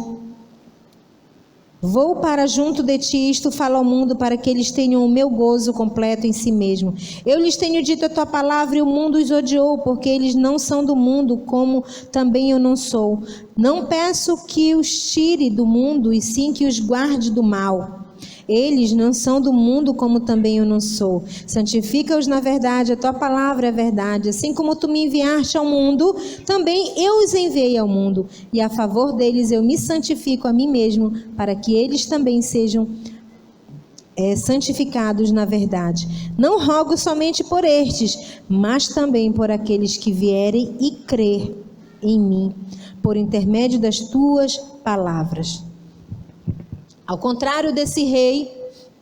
vou para junto de ti, isto falo ao mundo, para que eles tenham o meu gozo completo em si mesmo. Eu lhes tenho dito a tua palavra, e o mundo os odiou, porque eles não são do mundo, como também eu não sou. Não peço que os tire do mundo, e sim que os guarde do mal. Eles não são do mundo, como também eu não sou. Santifica-os na verdade, a tua palavra é verdade. Assim como tu me enviaste ao mundo, também eu os enviei ao mundo. E a favor deles eu me santifico a mim mesmo, para que eles também sejam santificados na verdade. Não rogo somente por estes, mas também por aqueles que vierem e crer em mim, por intermédio das tuas palavras. Ao contrário desse rei,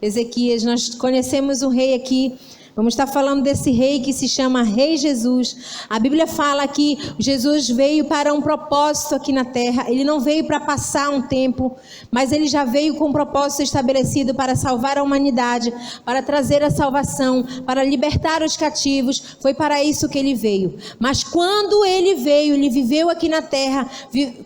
Ezequias, nós conhecemos um rei aqui. Vamos estar falando desse rei que se chama Rei Jesus. A Bíblia fala que Jesus veio para um propósito aqui na terra. Ele não veio para passar um tempo, mas ele já veio com um propósito estabelecido para salvar a humanidade, para trazer a salvação, para libertar os cativos. Foi para isso que ele veio. Mas quando ele veio, ele viveu aqui na terra,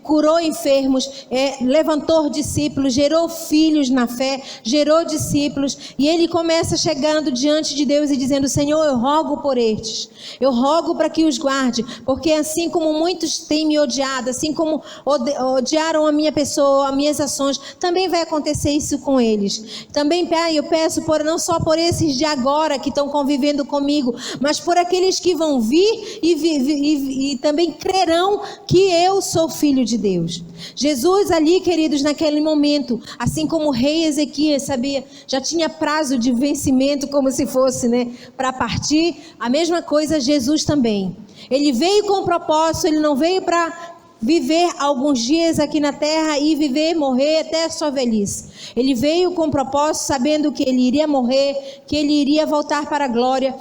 curou enfermos, levantou discípulos, gerou filhos na fé, gerou discípulos, e ele começa chegando diante de Deus e dizendo: Senhor, eu rogo por estes, eu rogo para que os guarde, porque assim como muitos têm me odiado, assim como odiaram a minha pessoa, as minhas ações, também vai acontecer isso com eles. Também, Pai, eu peço não só por esses de agora que estão convivendo comigo, mas por aqueles que vão vir e também crerão que eu sou filho de Deus. Jesus ali, queridos, naquele momento, assim como o rei Ezequias, sabia, já tinha prazo de vencimento, como se fosse, para partir. A mesma coisa Jesus também. Ele veio com um propósito, ele não veio para viver alguns dias aqui na terra e morrer até a sua velhice. Ele veio com um propósito, sabendo que ele iria morrer, que ele iria voltar para a glória.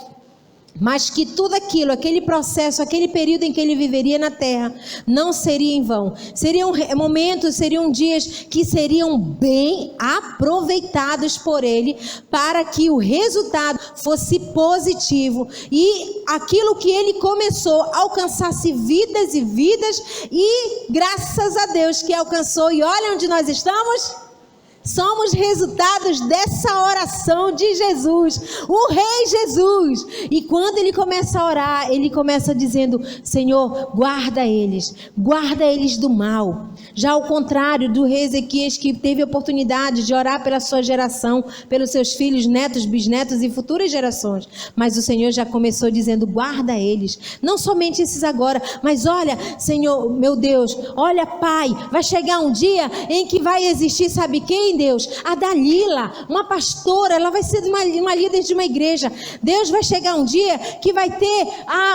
mas que tudo aquilo, aquele processo, aquele período em que ele viveria na terra, não seria em vão. Seriam momentos, seriam dias que seriam bem aproveitados por ele, para que o resultado fosse positivo e aquilo que ele começou alcançasse vidas e vidas, e graças a Deus que alcançou. E olha onde nós estamos. Somos resultados dessa oração de Jesus, o Rei Jesus. E quando ele começa a orar, ele começa dizendo: Senhor, guarda eles do mal. Já ao contrário do rei Ezequias, que teve a oportunidade de orar pela sua geração, pelos seus filhos, netos, bisnetos e futuras gerações. Mas o Senhor já começou dizendo: guarda eles. Não somente esses agora, mas olha, Senhor, meu Deus, olha, Pai, vai chegar um dia em que vai existir, sabe quem, Deus? A Dalila, uma pastora, ela vai ser uma líder de uma igreja. Deus, vai chegar um dia que vai ter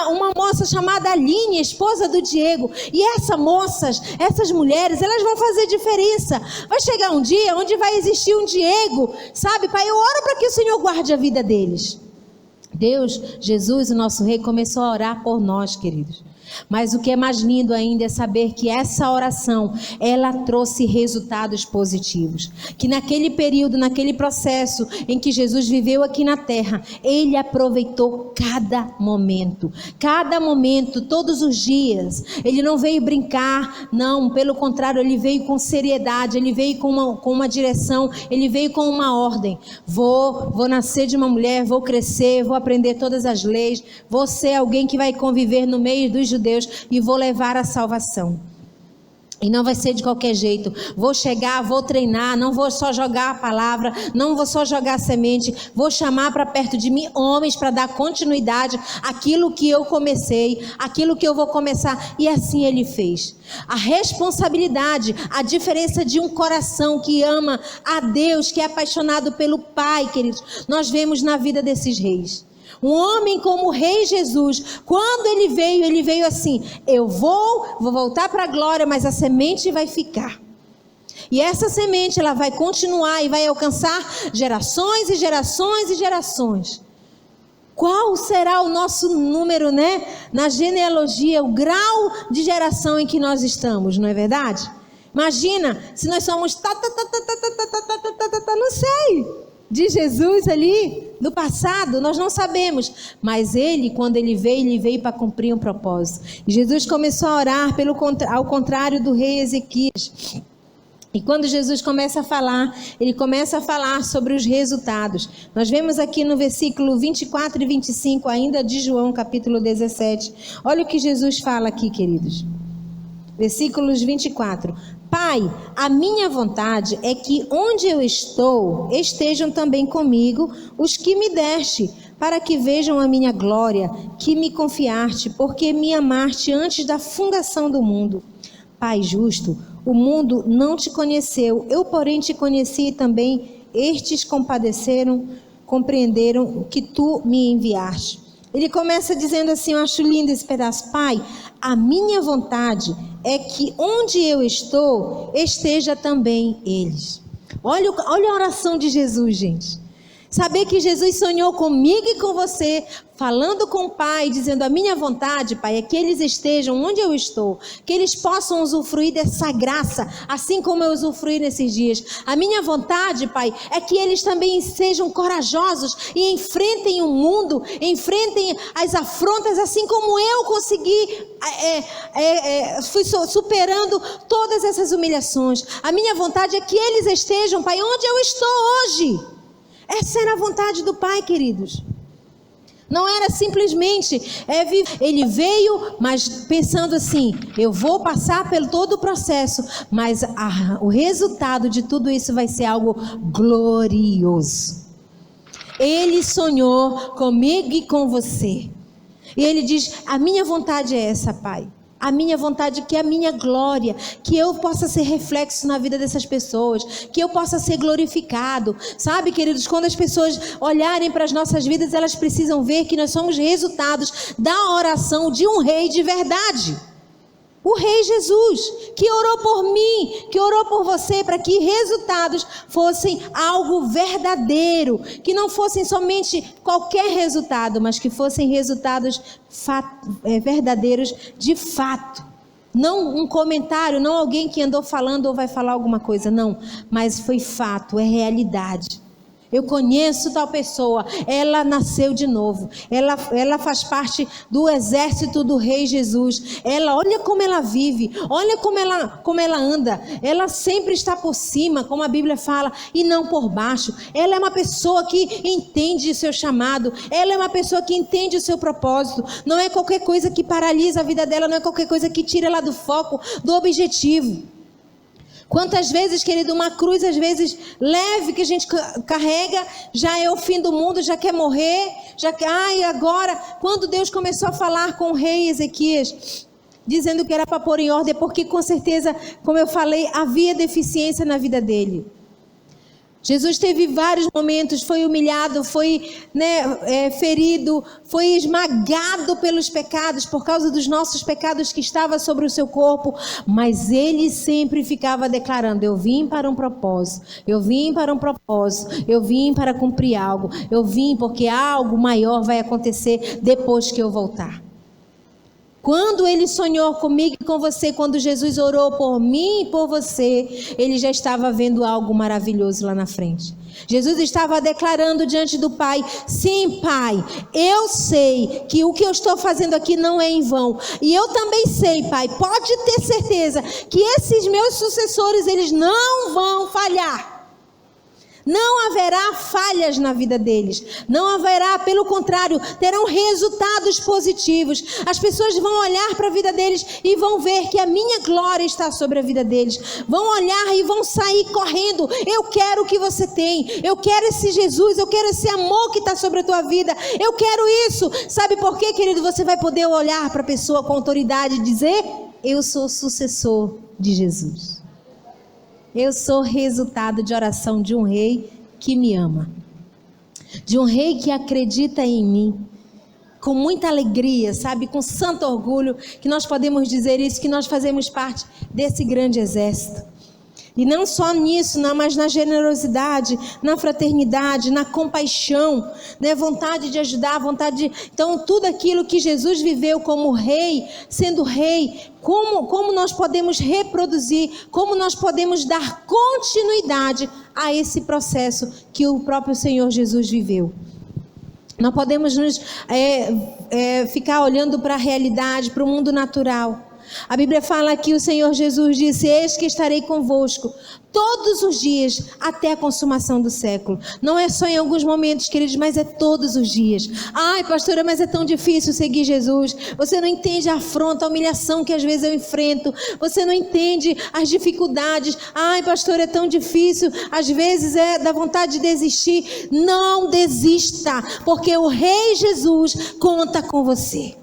uma moça chamada Aline, esposa do Diego. E essas mulheres, elas vão fazer diferença. Vai chegar um dia onde vai existir um Diego, sabe, Pai? Eu oro para que o Senhor guarde a vida deles. Deus, Jesus, o nosso Rei, começou a orar por nós, queridos. Mas o que é mais lindo ainda é saber que essa oração, ela trouxe resultados positivos. Que naquele período, naquele processo em que Jesus viveu aqui na terra, ele aproveitou cada momento, todos os dias. Ele não veio brincar, não, pelo contrário, ele veio com seriedade, ele veio com uma direção, ele veio com uma ordem. Vou nascer de uma mulher, vou crescer, vou aprender todas as leis, vou ser alguém que vai conviver no meio dos judeus e vou levar a salvação. E não vai ser de qualquer jeito. Vou chegar, vou treinar, não vou só jogar a palavra, não vou só jogar a semente, vou chamar para perto de mim homens para dar continuidade àquilo que eu comecei, aquilo que eu vou começar. E assim ele fez. A responsabilidade, a diferença de um coração que ama a Deus, que é apaixonado pelo Pai, queridos, nós vemos na vida desses reis. Um homem como o Rei Jesus, quando ele veio assim: eu vou voltar para a glória, mas a semente vai ficar. E essa semente, ela vai continuar e vai alcançar gerações e gerações e gerações. Qual será o nosso número, né? Na genealogia, o grau de geração em que nós estamos, não é verdade? Imagina, se nós somos não sei, de Jesus ali, no passado, nós não sabemos. Mas ele, quando ele veio para cumprir um propósito. E Jesus começou a orar ao contrário do rei Ezequias. E quando Jesus começa a falar, ele começa a falar sobre os resultados. Nós vemos aqui no versículo 24 e 25, ainda de João, capítulo 17. Olha o que Jesus fala aqui, queridos. Versículos 24. Pai, a minha vontade é que onde eu estou, estejam também comigo os que me deste, para que vejam a minha glória, que me confiaste, porque me amaste antes da fundação do mundo. Pai justo, o mundo não te conheceu, eu porém te conheci, e também estes compadeceram, compreenderam que tu me enviaste. Ele começa dizendo assim, eu acho lindo esse pedaço: Pai, a minha vontade é que onde eu estou, esteja também eles. Olha a oração de Jesus, gente. Saber que Jesus sonhou comigo e com você, falando com o Pai, dizendo: a minha vontade, Pai, é que eles estejam onde eu estou, que eles possam usufruir dessa graça, assim como eu usufruí nesses dias. A minha vontade, Pai, é que eles também sejam corajosos e enfrentem o mundo, enfrentem as afrontas, assim como eu consegui, fui superando todas essas humilhações. A minha vontade é que eles estejam, Pai, onde eu estou hoje. Essa era a vontade do Pai, queridos. Não era simplesmente, ele veio, mas pensando assim: eu vou passar pelo todo o processo, mas o resultado de tudo isso vai ser algo glorioso. Ele sonhou comigo e com você. E ele diz: a minha vontade é essa, Pai. A minha vontade é que a minha glória, que eu possa ser reflexo na vida dessas pessoas, que eu possa ser glorificado. Sabe, queridos, quando as pessoas olharem para as nossas vidas, elas precisam ver que nós somos resultados da oração de um rei de verdade. O Rei Jesus, que orou por mim, que orou por você, para que resultados fossem algo verdadeiro, que não fossem somente qualquer resultado, mas que fossem resultados verdadeiros de fato. Não um comentário, não alguém que andou falando ou vai falar alguma coisa, não, mas foi fato, é realidade. Eu conheço tal pessoa, ela nasceu de novo, ela faz parte do exército do Rei Jesus, olha como ela vive, olha como ela anda, ela sempre está por cima, como a Bíblia fala, e não por baixo. Ela é uma pessoa que entende o seu chamado, ela é uma pessoa que entende o seu propósito, não é qualquer coisa que paralisa a vida dela, não é qualquer coisa que tira ela do foco, do objetivo. Quantas vezes, querido, uma cruz às vezes leve que a gente carrega, já é o fim do mundo, já quer morrer, agora, quando Deus começou a falar com o rei Ezequias, dizendo que era para pôr em ordem, porque com certeza, como eu falei, havia deficiência na vida dele. Jesus teve vários momentos, foi humilhado, foi ferido, foi esmagado pelos pecados, por causa dos nossos pecados que estavam sobre o seu corpo, mas ele sempre ficava declarando: eu vim para um propósito, eu vim para um propósito, eu vim para cumprir algo, eu vim porque algo maior vai acontecer depois que eu voltar. Quando ele sonhou comigo e com você, quando Jesus orou por mim e por você, ele já estava vendo algo maravilhoso lá na frente. Jesus estava declarando diante do Pai: sim, Pai, eu sei que o que eu estou fazendo aqui não é em vão. E eu também sei, Pai, pode ter certeza que esses meus sucessores, eles não vão falhar. Não haverá falhas na vida deles, não haverá, pelo contrário, terão resultados positivos. As pessoas vão olhar para a vida deles e vão ver que a minha glória está sobre a vida deles. Vão olhar e vão sair correndo: eu quero o que você tem, eu quero esse Jesus, eu quero esse amor que está sobre a tua vida, eu quero isso. Sabe por quê, querido? Você vai poder olhar para a pessoa com autoridade e dizer: eu sou sucessor de Jesus. Eu sou resultado de oração de um rei que me ama, de um rei que acredita em mim, com muita alegria, sabe, com santo orgulho, que nós podemos dizer isso, que nós fazemos parte desse grande exército. E não só nisso, não, mas na generosidade, na fraternidade, na compaixão, né? Vontade de ajudar, Então, tudo aquilo que Jesus viveu como rei, sendo rei, como nós podemos reproduzir, como nós podemos dar continuidade a esse processo que o próprio Senhor Jesus viveu. Não podemos ficar olhando para a realidade, para o mundo natural. A Bíblia fala que o Senhor Jesus disse: eis que estarei convosco todos os dias até a consumação do século. Não é só em alguns momentos, queridos, mas é todos os dias. Ai, pastora, mas é tão difícil seguir Jesus. Você não entende a afronta, a humilhação que às vezes eu enfrento. Você não entende as dificuldades. Ai, pastora, é tão difícil. Às vezes dá vontade de desistir. Não desista, porque o Rei Jesus conta com você.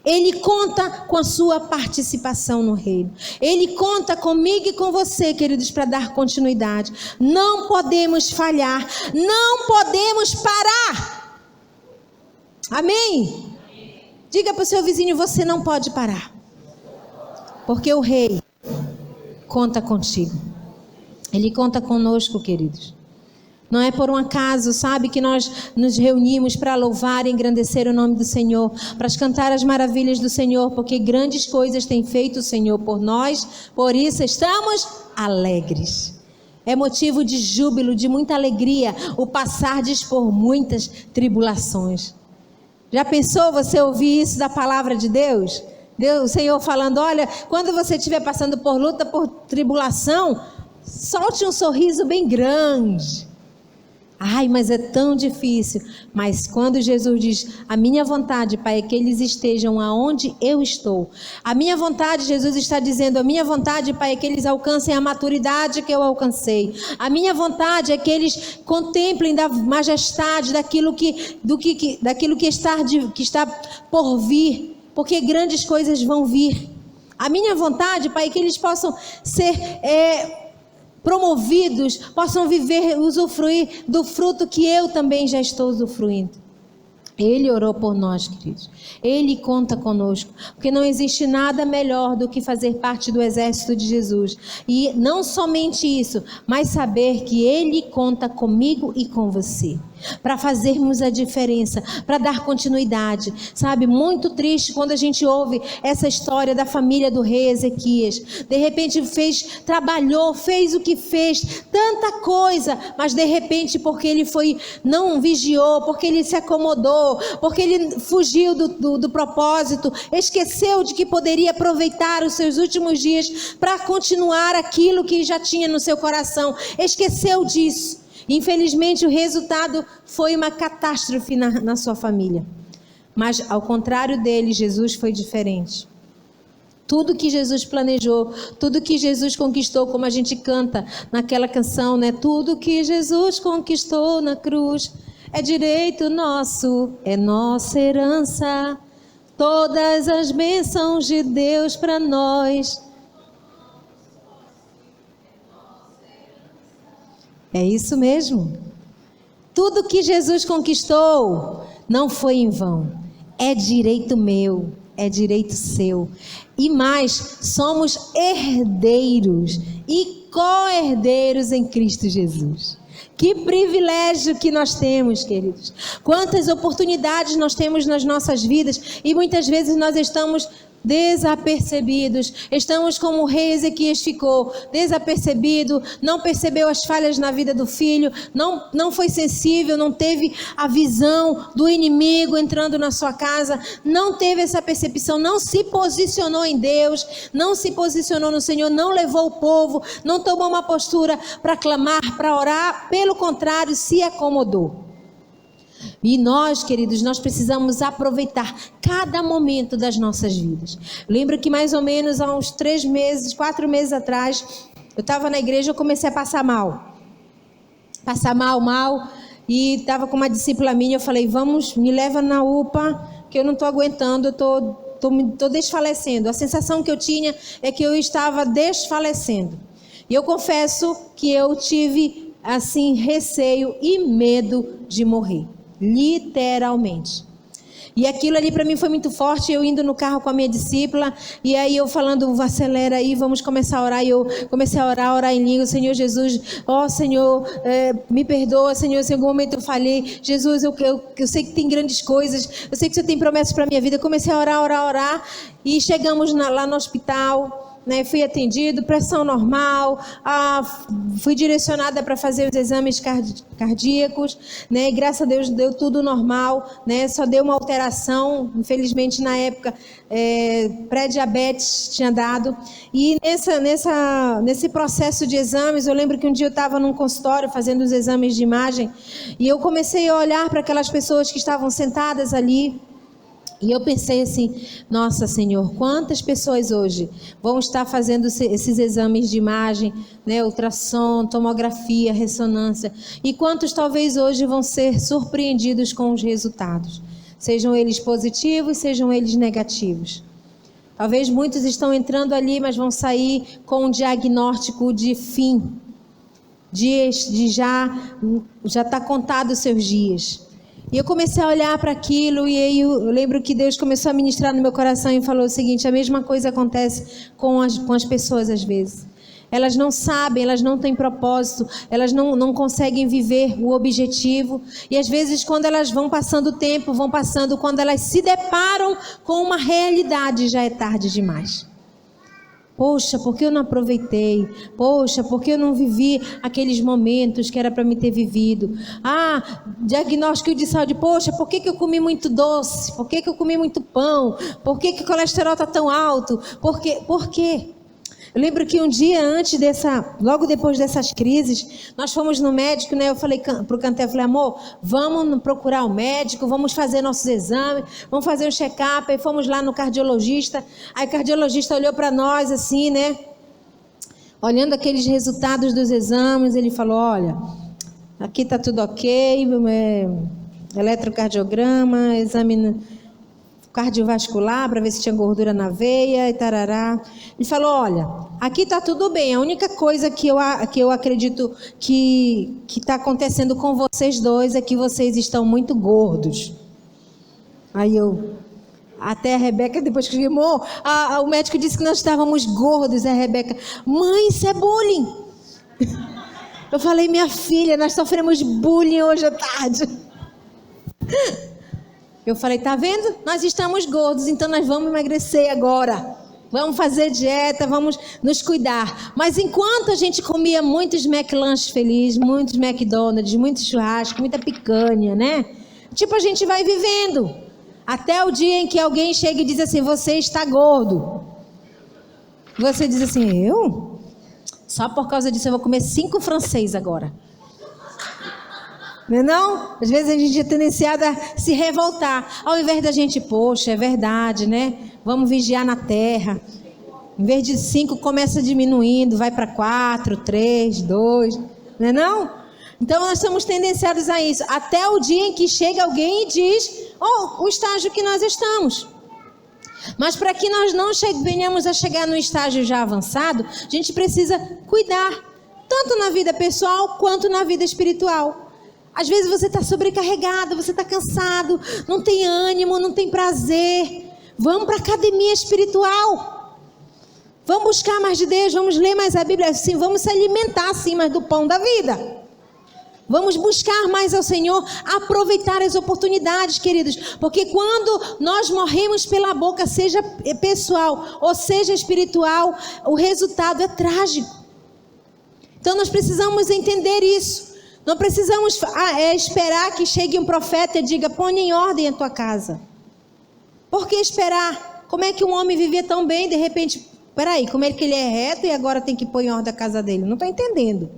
Ele conta com a sua participação no reino. Ele conta comigo e com você, queridos, para dar continuidade. Não podemos falhar. Não podemos parar. Amém? Diga para o seu vizinho: você não pode parar. Porque o rei conta contigo. Ele conta conosco, queridos. Não é por um acaso, sabe, que nós nos reunimos para louvar e engrandecer o nome do Senhor, para cantar as maravilhas do Senhor, porque grandes coisas tem feito o Senhor por nós, por isso estamos alegres. É motivo de júbilo, de muita alegria, o passardes por muitas tribulações. Já pensou você ouvir isso da palavra de Deus? O Senhor falando: olha, quando você estiver passando por luta, por tribulação, solte um sorriso bem grande. Ai, mas é tão difícil. Mas quando Jesus diz: a minha vontade, Pai, é que eles estejam aonde eu estou. A minha vontade, Jesus está dizendo, a minha vontade, Pai, é que eles alcancem a maturidade que eu alcancei. A minha vontade é que eles contemplem da majestade daquilo que está por vir, porque grandes coisas vão vir. A minha vontade, Pai, é que eles possam ser promovidos, possam viver, usufruir do fruto que eu também já estou usufruindo. Ele orou por nós, queridos. Ele conta conosco, porque não existe nada melhor do que fazer parte do exército de Jesus. E não somente isso, mas saber que Ele conta comigo e com você, para fazermos a diferença, para dar continuidade. Sabe, muito triste quando a gente ouve essa história da família do rei Ezequias. De repente trabalhou, fez o que fez, tanta coisa, mas de repente porque ele não vigiou, porque ele se acomodou, porque ele fugiu do propósito, esqueceu de que poderia aproveitar os seus últimos dias para continuar aquilo que já tinha no seu coração, esqueceu disso. Infelizmente o resultado foi uma catástrofe na sua família. Mas ao contrário dele, Jesus foi diferente. Tudo que Jesus planejou, tudo que Jesus conquistou, como a gente canta naquela canção, né? Tudo que Jesus conquistou na cruz é direito nosso, é nossa herança. Todas as bênçãos de Deus para nós. É isso mesmo. Tudo que Jesus conquistou não foi em vão. É direito meu, é direito seu. E mais, somos herdeiros e co-herdeiros em Cristo Jesus. Que privilégio que nós temos, queridos. Quantas oportunidades nós temos nas nossas vidas e muitas vezes nós estamos desapercebidos. Estamos como o rei Ezequias ficou, desapercebido, não percebeu as falhas na vida do filho, não foi sensível, não teve a visão do inimigo entrando na sua casa, não teve essa percepção, não se posicionou em Deus, não se posicionou no Senhor, não levou o povo, não tomou uma postura para clamar, para orar, pelo contrário, se acomodou. E nós, queridos, nós precisamos aproveitar cada momento das nossas vidas. Lembro que mais ou menos há uns 4 meses atrás, eu estava na igreja e eu comecei a passar mal. E estava com uma discípula minha, eu falei, me leva na UPA, que eu não estou aguentando, eu estou desfalecendo. A sensação que eu tinha é que eu estava desfalecendo. E eu confesso que eu tive, assim, receio e medo de morrer. Literalmente. E aquilo ali para mim foi muito forte. Eu indo no carro com a minha discípula, e aí eu falando, acelera aí, vamos começar a orar. E eu comecei a orar em língua. Senhor Jesus, Senhor, me perdoa, Senhor, se em algum momento eu falhei. Jesus, eu sei que tem grandes coisas, eu sei que o Senhor tem promessas para a minha vida. Eu comecei a orar, e chegamos lá no hospital. Fui atendido, pressão normal, fui direcionada para fazer os exames cardíacos, e graças a Deus deu tudo normal, só deu uma alteração, infelizmente na época pré-diabetes tinha dado. E nesse processo de exames, eu lembro que um dia eu estava num consultório fazendo os exames de imagem, e eu comecei a olhar para aquelas pessoas que estavam sentadas ali. E eu pensei assim, nossa Senhor, quantas pessoas hoje vão estar fazendo esses exames de imagem, ultrassom, tomografia, ressonância, e quantos talvez hoje vão ser surpreendidos com os resultados, sejam eles positivos, sejam eles negativos. Talvez muitos estão entrando ali, mas vão sair com um diagnóstico de fim, de já está contado os seus dias. E eu comecei a olhar para aquilo, e aí eu lembro que Deus começou a ministrar no meu coração e falou o seguinte: a mesma coisa acontece com as pessoas às vezes. Elas não sabem, elas não têm propósito, elas não conseguem viver o objetivo. E às vezes quando elas vão passando o tempo, quando elas se deparam com uma realidade, já é tarde demais. Poxa, por que eu não aproveitei? Poxa, por que eu não vivi aqueles momentos que era para me ter vivido? Diagnóstico de saúde. Poxa, por que eu comi muito doce? Por que eu comi muito pão? Por que o colesterol está tão alto? Por quê? Eu lembro que um dia logo depois dessas crises, nós fomos no médico, Eu falei para o Canté, amor, vamos procurar o médico, vamos fazer nossos exames, vamos fazer um check-up. Aí fomos lá no cardiologista. Aí o cardiologista olhou para nós assim, olhando aqueles resultados dos exames, ele falou: olha, aqui está tudo ok, eletrocardiograma, exame cardiovascular para ver se tinha gordura na veia e tarará. Ele falou: olha, aqui está tudo bem, a única coisa que eu acredito que está acontecendo com vocês dois é que vocês estão muito gordos. Até a Rebeca, depois que chamou, o médico disse que nós estávamos gordos. A Rebeca, mãe, isso é bullying. Eu falei, minha filha, nós sofremos bullying hoje à tarde. Eu falei, tá vendo? Nós estamos gordos, então nós vamos emagrecer agora. Vamos fazer dieta, vamos nos cuidar. Mas enquanto a gente comia muitos McLanche feliz, muitos McDonald's, muito churrasco, muita picanha, né? Tipo, a gente vai vivendo. Até o dia em que alguém chega e diz assim, você está gordo. Você diz assim, eu? Só por causa disso eu vou comer 5 francês agora. Não é não? Às vezes a gente é tendenciado a se revoltar. Ao invés da gente, poxa, é verdade, né? Vamos vigiar na terra. Em vez de 5, começa diminuindo, vai para 4, 3, 2. Não é não? Então nós estamos tendenciados a isso. Até o dia em que chega alguém e diz, o estágio que nós estamos. Mas para que nós não venhamos a chegar no estágio já avançado, a gente precisa cuidar. Tanto na vida pessoal, quanto na vida espiritual. Às vezes você está sobrecarregado, você está cansado, não tem ânimo, não tem prazer. Vamos para a academia espiritual. Vamos buscar mais de Deus, vamos ler mais a Bíblia. Sim, vamos se alimentar sim, mas do pão da vida. Vamos buscar mais ao Senhor, aproveitar as oportunidades, queridos. Porque quando nós morremos pela boca, seja pessoal ou seja espiritual, o resultado é trágico. Então nós precisamos entender isso. Não precisamos esperar que chegue um profeta e diga, põe em ordem a tua casa. Por que esperar? Como é que um homem vivia tão bem, de repente, peraí, como é que ele é reto e agora tem que pôr em ordem a casa dele? Não estou entendendo.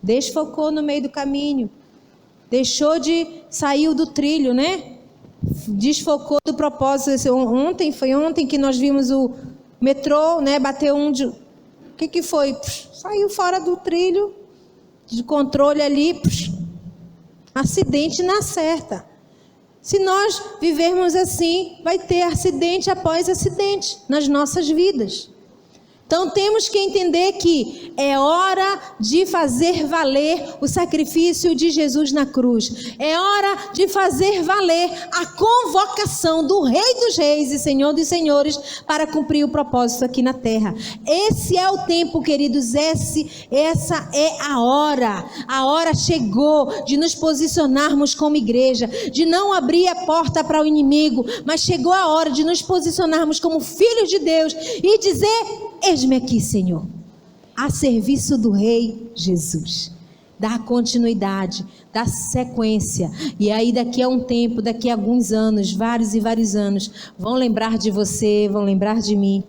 Desfocou no meio do caminho. Saiu do trilho, né? Desfocou do propósito. Foi ontem que nós vimos o metrô, né? Bateu o que foi? Saiu fora do trilho. De controle ali, acidente na certa. Se nós vivermos assim, vai ter acidente após acidente nas nossas vidas. Então temos que entender que é hora de fazer valer o sacrifício de Jesus na cruz. É hora de fazer valer a convocação do Rei dos Reis e Senhor dos Senhores para cumprir o propósito aqui na terra. Esse é o tempo, queridos, essa é a hora. A hora chegou de nos posicionarmos como igreja, de não abrir a porta para o inimigo, mas chegou a hora de nos posicionarmos como filhos de Deus e dizer: eis-me aqui, Senhor, a serviço do Rei Jesus. Dá continuidade, dá sequência. E aí daqui a um tempo, daqui a alguns anos, vários e vários anos, vão lembrar de você, vão lembrar de mim,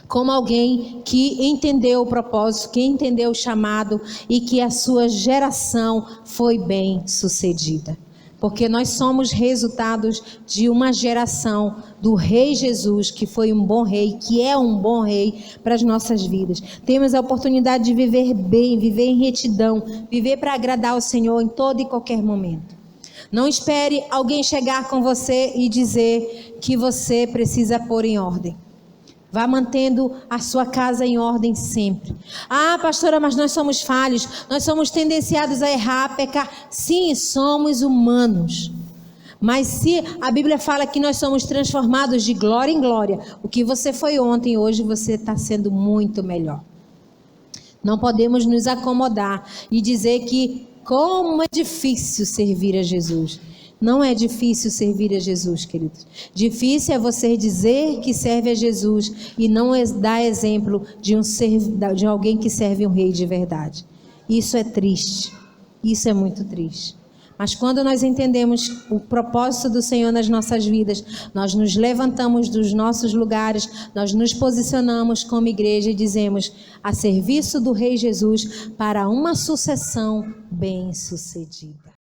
como alguém que entendeu o propósito, que entendeu o chamado e que a sua geração foi bem sucedida. Porque nós somos resultados de uma geração do Rei Jesus, que foi um bom rei, que é um bom rei para as nossas vidas. Temos a oportunidade de viver bem, viver em retidão, viver para agradar o Senhor em todo e qualquer momento. Não espere alguém chegar com você e dizer que você precisa pôr em ordem. Vá mantendo a sua casa em ordem sempre. Ah, pastora, mas nós somos falhos. Nós somos tendenciados a errar, a pecar. Sim, somos humanos. Mas se a Bíblia fala que nós somos transformados de glória em glória, o que você foi ontem, hoje você está sendo muito melhor. Não podemos nos acomodar e dizer que como é difícil servir a Jesus. Não é difícil servir a Jesus, queridos. Difícil é você dizer que serve a Jesus e não dar exemplo de alguém que serve um rei de verdade. Isso é triste. Isso é muito triste. Mas quando nós entendemos o propósito do Senhor nas nossas vidas, nós nos levantamos dos nossos lugares, nós nos posicionamos como igreja e dizemos: a serviço do Rei Jesus para uma sucessão bem-sucedida.